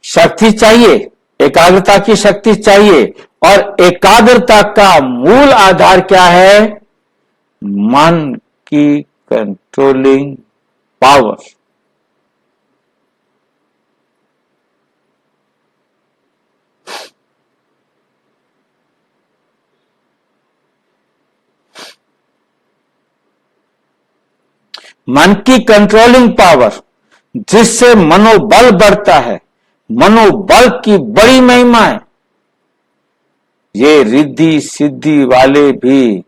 शक्ति चाहिए, एकाग्रता की शक्ति चाहिए। और एकाग्रता का मूल आधार क्या है? मन की कंट्रोलिंग पावर। मन की कंट्रोलिंग पावर जिससे मनोबल बढ़ता है। मनोबल की बड़ी महिमा है। ये रिद्धि सिद्धि वाले भी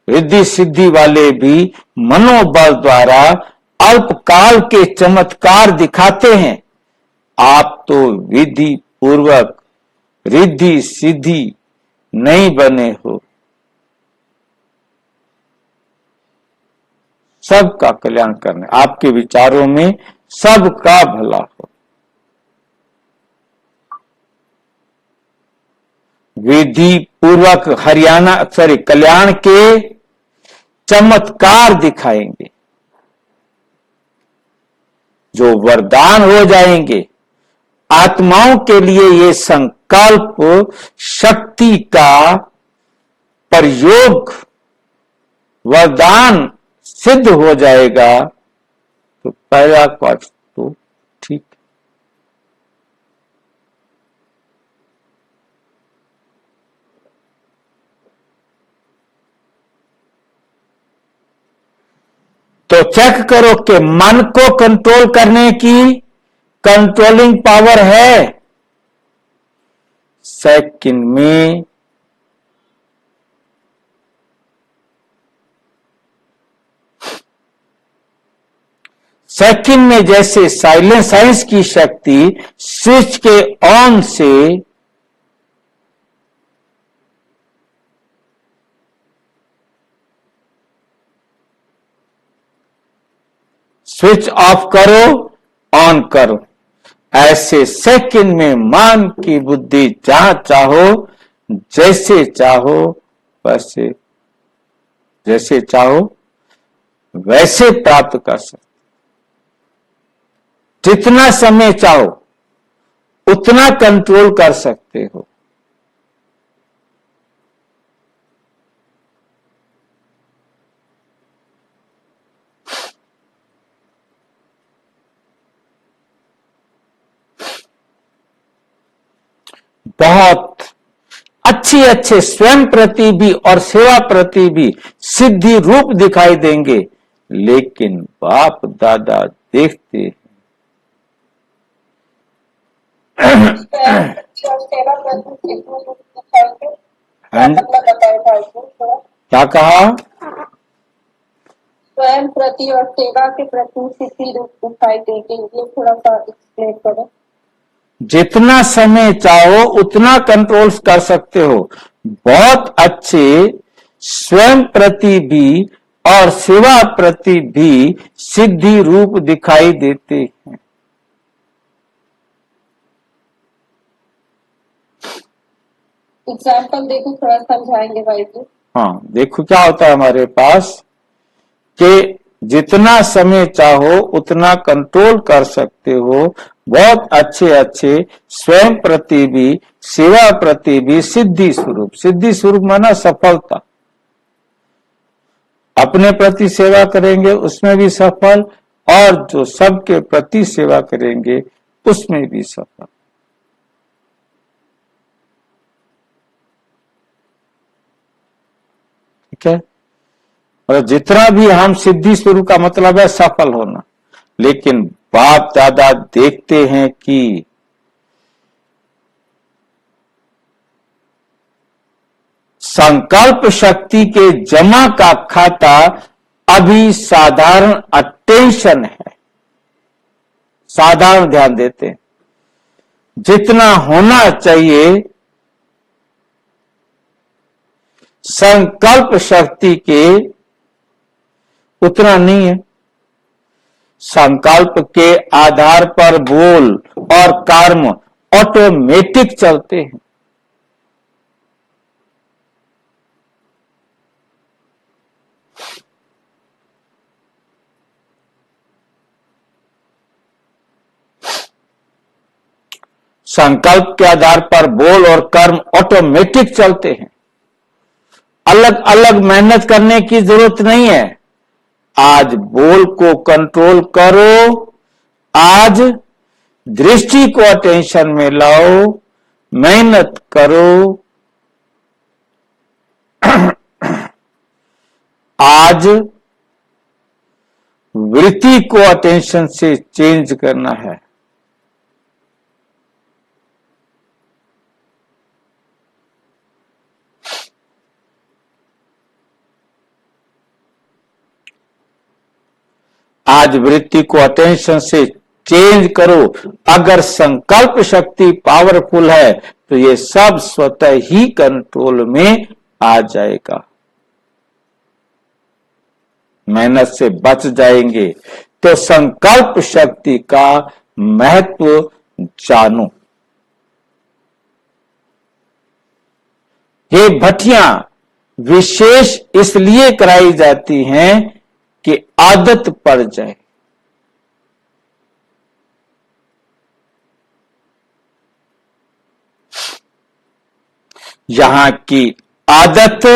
रिद्धि सिद्धि वाले भी मनोबल द्वारा अल्पकाल के चमत्कार दिखाते हैं। आप तो विधि पूर्वक रिद्धि सिद्धि नहीं बने हो। सबका कल्याण करने, आपके विचारों में सबका भला हो। विधि पूर्वक कल्याण के चमत्कार दिखाएंगे जो वरदान हो जाएंगे। आत्माओं के लिए ये संकल्प शक्ति का प्रयोग वरदान सिद्ध हो जाएगा, तो पहला क्वार्ट तो ठीक। तो चेक करो कि मन को कंट्रोल करने की कंट्रोलिंग पावर है। सेकंड में जैसे साइंस की शक्ति स्विच के ऑन से स्विच ऑफ करो, ऑन करो, ऐसे सेकंड में मन की बुद्धि जहां चाहो, जैसे चाहो वैसे, जैसे चाहो वैसे प्राप्त कर सकते। जितना समय चाहो उतना कंट्रोल कर सकते हो। बहुत अच्छे स्वयं प्रति भी और सेवा प्रति भी सिद्धि रूप दिखाई देंगे, लेकिन बाप दादा देखते हैं। क्या कहा? स्वयं प्रति और सेवा के प्रति सिद्धि रूप दिखाई देंगे, ये थोड़ा सा एक्सप्लेन करो। जितना समय चाहो उतना कंट्रोल कर सकते हो। बहुत अच्छे स्वयं प्रति भी और सेवा प्रति भी सिद्धि रूप दिखाई देते हैं। एग्जाम्पल देखो, थोड़ा समझाएंगे भाई जी। हाँ, देखो क्या होता है हमारे पास कि जितना समय चाहो उतना कंट्रोल कर सकते हो। बहुत अच्छे स्वयं प्रति भी सेवा प्रति भी सिद्धि स्वरूप माना सफलता। अपने प्रति सेवा करेंगे उसमें भी सफल, और जो सबके प्रति सेवा करेंगे उसमें भी सफल। ठीक है। और जितना भी हम सिद्धि स्वरूप का मतलब है सफल होना, लेकिन बाप दादा देखते हैं कि संकल्प शक्ति के जमा का खाता अभी साधारण अटेंशन है, साधारण ध्यान देते हैं। जितना होना चाहिए संकल्प शक्ति के उतना नहीं है। संकल्प के आधार पर बोल और कर्म ऑटोमेटिक चलते हैं। संकल्प के आधार पर बोल और कर्म ऑटोमेटिक चलते हैं। अलग अलग मेहनत करने की जरूरत नहीं है। आज बोल को कंट्रोल करो, आज दृष्टि को अटेंशन में लाओ, मेहनत करो। आज वृत्ति को अटेंशन से चेंज करना है। आज वृत्ति को अटेंशन से चेंज करो। अगर संकल्प शक्ति पावरफुल है तो ये सब स्वतः ही कंट्रोल में आ जाएगा। मेहनत से बच जाएंगे। तो संकल्प शक्ति का महत्व जानो। ये भट्टियां विशेष इसलिए कराई जाती हैं कि आदत पड़ जाए। यहाँ की आदत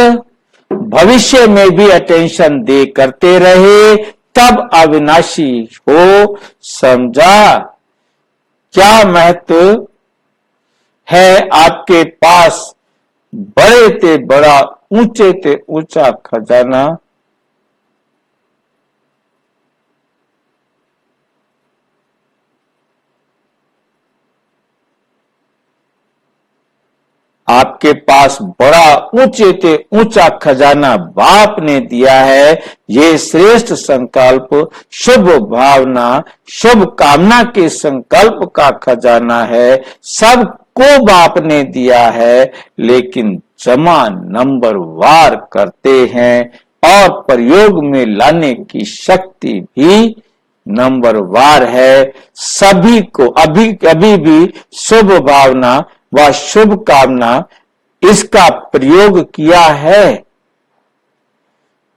भविष्य में भी अटेंशन दे करते रहे, तब अविनाशी हो। समझा क्या महत्व है आपके पास बड़े ते बड़ा, ऊंचे ते ऊंचा खजाना। आपके पास बड़ा ऊंचे ते ऊंचा खजाना बाप ने दिया है। ये श्रेष्ठ संकल्प, शुभ भावना, शुभ कामना के संकल्प का खजाना है। सबको बाप ने दिया है, लेकिन जमा नंबर वार करते हैं और प्रयोग में लाने की शक्ति भी नंबर वार है। सभी को अभी भी शुभ भावना व शुभ कामना इसका प्रयोग किया है।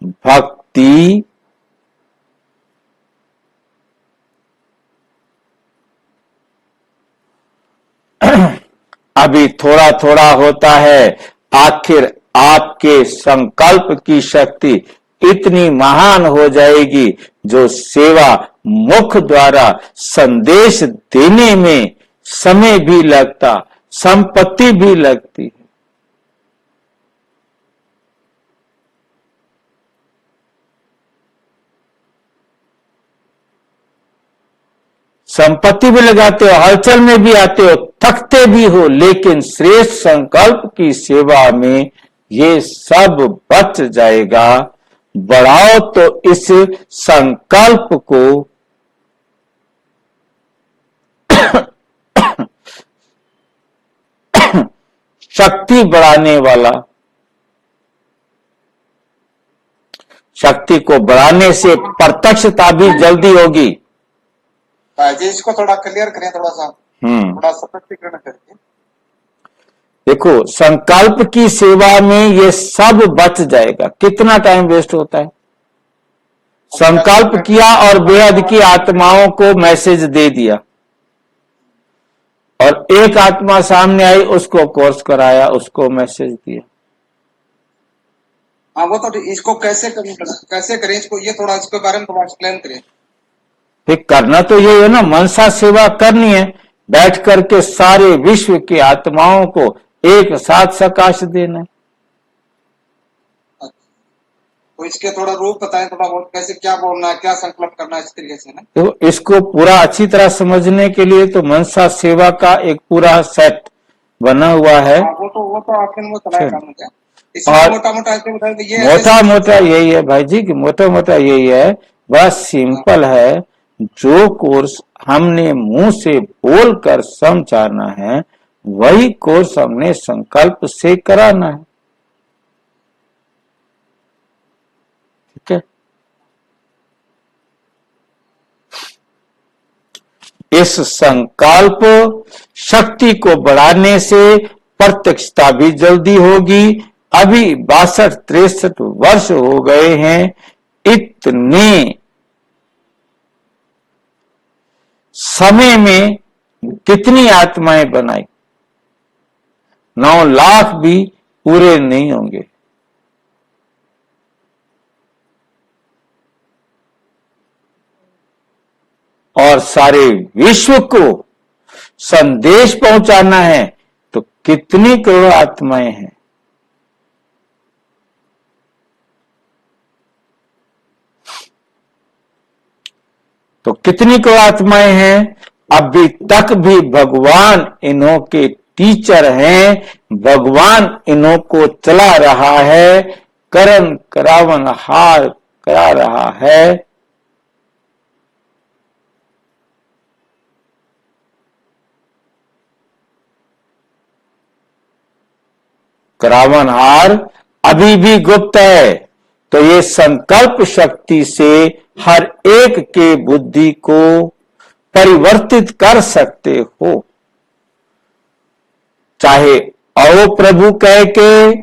भक्ति अभी थोड़ा थोड़ा होता है। आखिर आपके संकल्प की शक्ति इतनी महान हो जाएगी जो सेवा मुख द्वारा संदेश देने में समय भी लगता, संपत्ति भी लगती है। संपत्ति भी लगाते हो, हलचल में भी आते हो, थकते भी हो, लेकिन श्रेष्ठ संकल्प की सेवा में ये सब बच जाएगा। बढ़ाओ तो इस संकल्प को शक्ति बढ़ाने वाला, शक्ति को बढ़ाने से प्रत्यक्षता भी जल्दी होगी। जी इसको थोड़ा क्लियर करें, थोड़ा सा थोड़ा स्पष्टीकरण करके। देखो, संकल्प की सेवा में ये सब बच जाएगा। कितना टाइम वेस्ट होता है। संकल्प किया और बेहद की आत्माओं को मैसेज दे दिया, और एक आत्मा सामने आई, उसको कोर्स कराया, उसको मैसेज दिया। हाँ वो तो इसको कैसे करें इसको, ये थोड़ा इसके बारे में थोड़ा एक्सप्लेन करें। फिर करना तो यही है ना, मनसा सेवा करनी है। बैठ करके सारे विश्व की आत्माओं को एक साथ सकाश देना है। तो इसके थोड़ा रूप बताएं, थोड़ा बहुत कैसे, क्या बोलना है, क्या संकल्प करना है, इस तरीके से ना। तो इसको पूरा अच्छी तरह समझने के लिए तो मनसा सेवा का एक पूरा सेट बना हुआ है। वो तो आपने वो बताया था मुझे। और मोटा मोटा ऐसे बताया तो ये मोटा मोटा यही है भाई जी, कि मोटा मोटा यही है। बस सिंपल है। जो कोर्स हमने मुंह से बोलकर समझाना है, वही कोर्स हमने संकल्प से कराना है। ठीक है। इस संकल्प शक्ति को बढ़ाने से प्रत्यक्षता भी जल्दी होगी। अभी 62-63 वर्ष हो गए हैं। इतने समय में कितनी आत्माएं बनाई, 9 लाख भी पूरे नहीं होंगे। और सारे विश्व को संदेश पहुंचाना है तो कितनी करोड़ आत्माएं हैं। तो कितनी करोड़ आत्माएं हैं। अभी तक भी भगवान इन्हों के टीचर हैं। भगवान इन्हों को चला रहा है, करन करावन हार करा रहा है। करावनहार अभी भी गुप्त है। तो ये संकल्प शक्ति से हर एक के बुद्धि को परिवर्तित कर सकते हो। चाहे आओ प्रभु कह के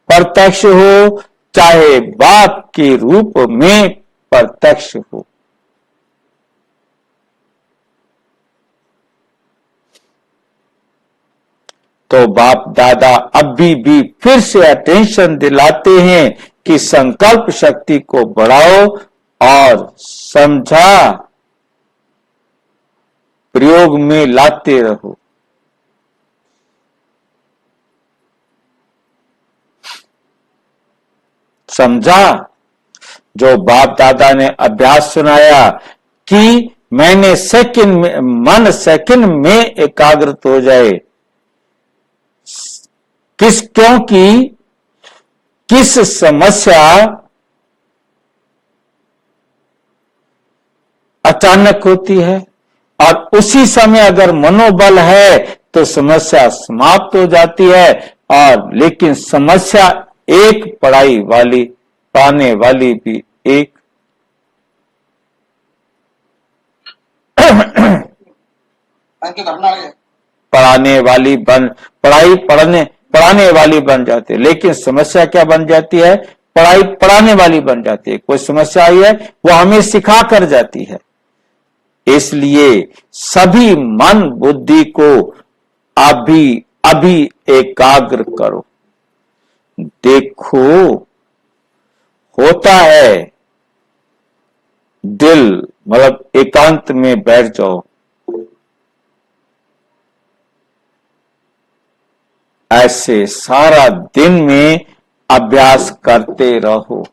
प्रत्यक्ष हो, चाहे बाप के रूप में प्रत्यक्ष हो। तो बाप दादा अभी भी फिर से अटेंशन दिलाते हैं कि संकल्प शक्ति को बढ़ाओ और समझा प्रयोग में लाते रहो। समझा? जो बाप दादा ने अभ्यास सुनाया कि मैंने मन सेकंड में एकाग्रत हो जाए, क्योंकि किस समस्या अचानक होती है और उसी समय अगर मनोबल है तो समस्या समाप्त हो जाती है। और लेकिन समस्या एक पढ़ाने वाली भी एक पढ़ाने वाली बन जाती है। लेकिन समस्या क्या बन जाती है? पढ़ाई पढ़ाने वाली बन जाती है। कोई समस्या आई है वो हमें सिखा कर जाती है। इसलिए सभी मन बुद्धि को अभी एकाग्र करो। देखो होता है दिल मतलब एकांत में बैठ जाओ, ऐसे सारा दिन में अभ्यास करते रहो।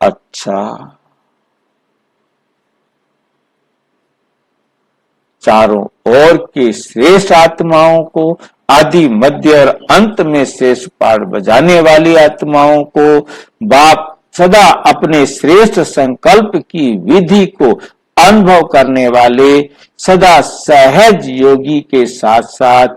अच्छा, चारों ओर के श्रेष्ठ आत्माओं को, आदि मध्य और अंत में श्रेष्ठ पाठ बजाने वाली आत्माओं को बाप सदा अपने श्रेष्ठ संकल्प की विधि को अनुभव करने वाले, सदा सहज योगी के साथ साथ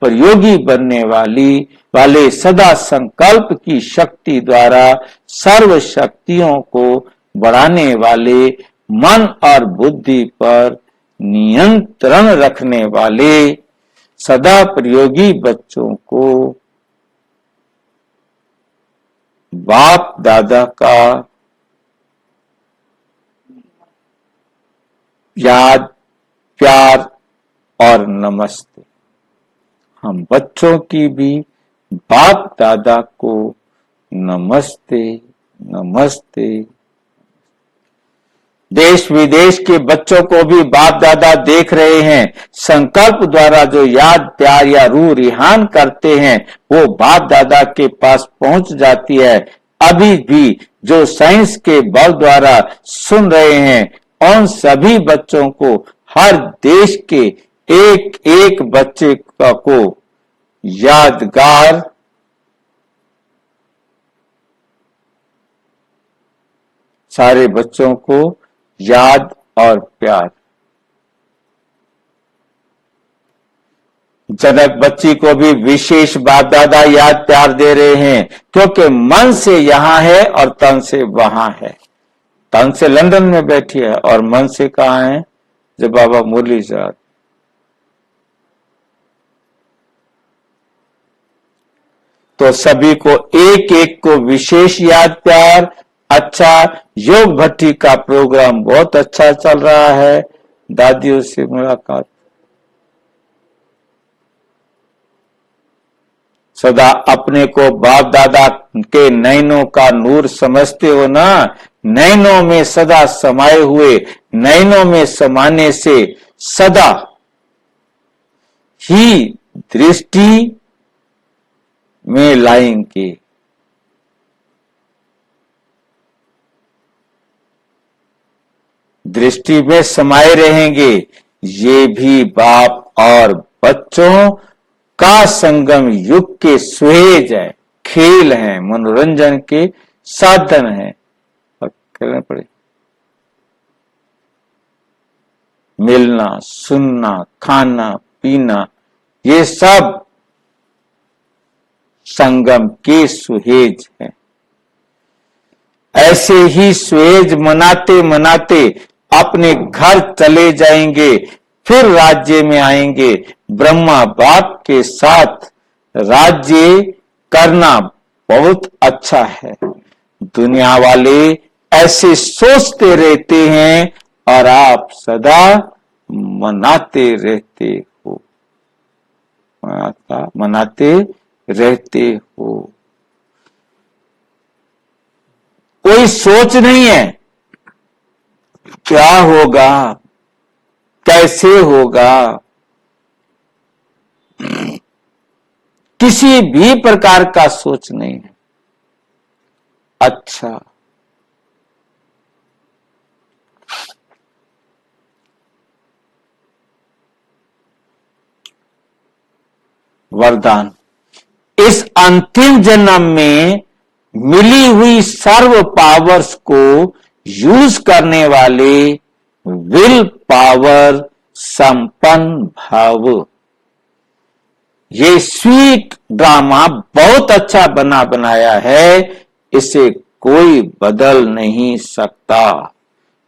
प्रयोगी बनने वाले सदा संकल्प की शक्ति द्वारा सर्व शक्तियों को बढ़ाने वाले, मन और बुद्धि पर नियंत्रण रखने वाले सदा प्रयोगी बच्चों को बाप दादा का याद, प्यार और नमस्ते। हम बच्चों की भी बाप दादा को नमस्ते नमस्ते। देश विदेश के बच्चों को भी बाप दादा देख रहे हैं। संकल्प द्वारा जो याद, प्यार या रूह रिहान करते हैं वो बाप दादा के पास पहुंच जाती है। अभी भी जो साइंस के बल द्वारा सुन रहे हैं उन सभी बच्चों को, हर देश के एक एक बच्चे को यादगार सारे बच्चों को याद और प्यार। जनक बच्ची को भी विशेष बाप दादा याद प्यार दे रहे हैं, क्योंकि मन से यहां है और तन से वहां है। तन से लंदन में बैठी है और मन से कहां है? जब बाबा मुरली साहब। तो सभी को एक एक को विशेष याद प्यार। अच्छा, योग भट्टी का प्रोग्राम बहुत अच्छा चल रहा है। दादियों से मुलाकात, सदा अपने को बाप दादा के नैनों का नूर समझते हो ना। नैनों में सदा समाये हुए, नैनों में समाने से सदा ही दृष्टि में लाएंगे। दृष्टि में समाये रहेंगे। ये भी बाप और बच्चों का संगम युग के सुहेज है, खेल है, मनोरंजन के साधन है। और खेलने पड़े मिलना, सुनना, खाना, पीना, ये सब संगम के सुहेज है। ऐसे ही सुहेज मनाते मनाते अपने घर चले जाएंगे, फिर राज्य में आएंगे। ब्रह्मा बाप के साथ राज्य करना बहुत अच्छा है। दुनिया वाले ऐसे सोचते रहते हैं और आप सदा मनाते रहते हो। मनाते रहते हो। कोई सोच नहीं है क्या होगा, कैसे होगा, किसी भी प्रकार का सोच नहीं है। अच्छा, वरदान। इस अंतिम जन्म में मिली हुई सर्व पावर्स को यूज करने वाले विल पावर संपन्न भाव। ये स्वीट ड्रामा बहुत अच्छा बनाया है, इसे कोई बदल नहीं सकता।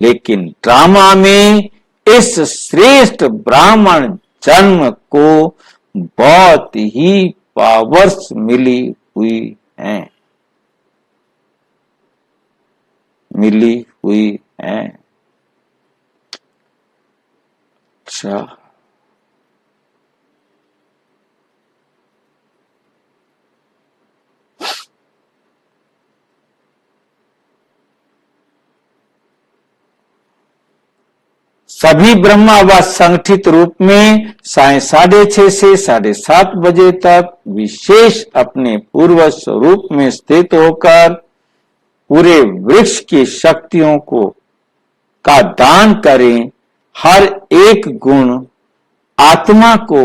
लेकिन ड्रामा में इस श्रेष्ठ ब्राह्मण जन्म को बहुत ही पावर्स मिली हुई हैं, मिली हुई हैं। अच्छा, सभी ब्रह्मा व संगठित रूप में साय 6:30 से 7:30 बजे तक विशेष अपने पूर्व स्वरूप में स्थित होकर पूरे वृक्ष की शक्तियों को का दान करें। हर एक गुण आत्मा को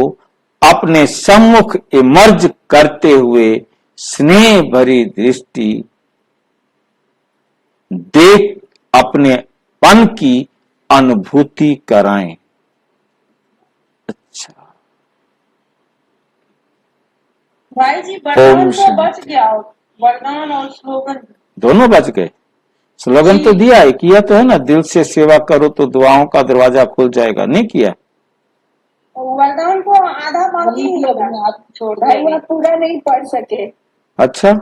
अपने सम्मुख इमर्ज करते हुए स्नेह भरी दृष्टि देख अपने पन की अनुभूति कराएं। अच्छा, भाई जी वरदान तो बच गया, वरदान और स्लोगन दोनों बच गए। स्लोगन तो दिया है, किया तो है ना, दिल से सेवा करो तो दुआओं का दरवाजा खुल जाएगा, नहीं किया? वरदान को आधा बाकी भाई आप पूरा नहीं पढ़ सके। अच्छा,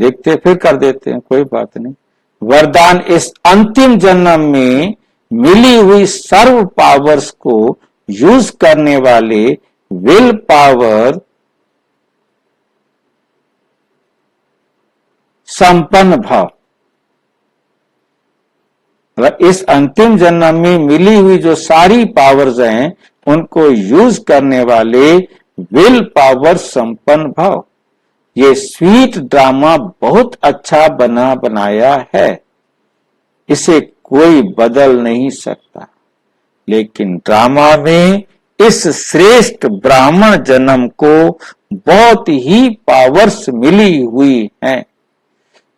देखते फिर कर देते हैं, कोई बात नहीं। वरदान। इस अंतिम जन्म में मिली हुई सर्व पावर्स को यूज करने वाले विल पावर संपन्न भाव। इस अंतिम जन्म में मिली हुई जो सारी पावर्स हैं उनको यूज करने वाले विल पावर संपन्न भाव। ये स्वीट ड्रामा बहुत अच्छा बनाया है, इसे कोई बदल नहीं सकता। लेकिन ड्रामा में इस श्रेष्ठ ब्राह्मण जन्म को बहुत ही पावर्स मिली हुई हैं।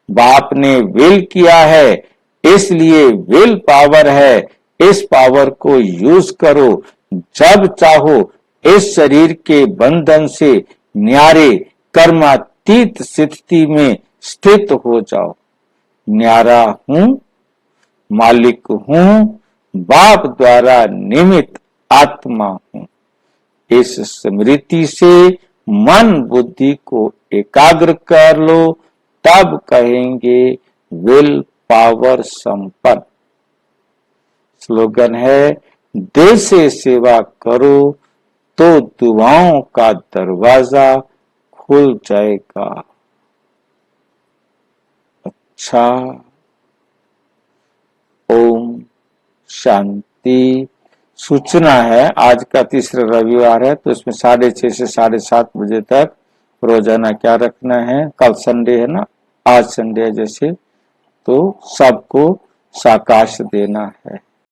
बाप ने विल किया है, इसलिए विल पावर है। इस पावर को यूज करो, जब चाहो इस शरीर के बंधन से न्यारे कर्मातीत स्थिति में स्थित हो जाओ। न्यारा हूं, मालिक हूं, बाप द्वारा निमित्त आत्मा हूं। इस स्मृति से मन बुद्धि को एकाग्र कर लो, तब कहेंगे विल पावर संपन्न। स्लोगन है, दिल से सेवा करो तो दुआओं का दरवाजा खुल जाएगा। अच्छा, ओम शांति। सूचना है, आज का तीसरा रविवार है तो इसमें 6:30 से 7:30 बजे तक रोजाना क्या रखना है। कल संडे है ना, आज संडे है जैसे, तो सबको साकाश देना है।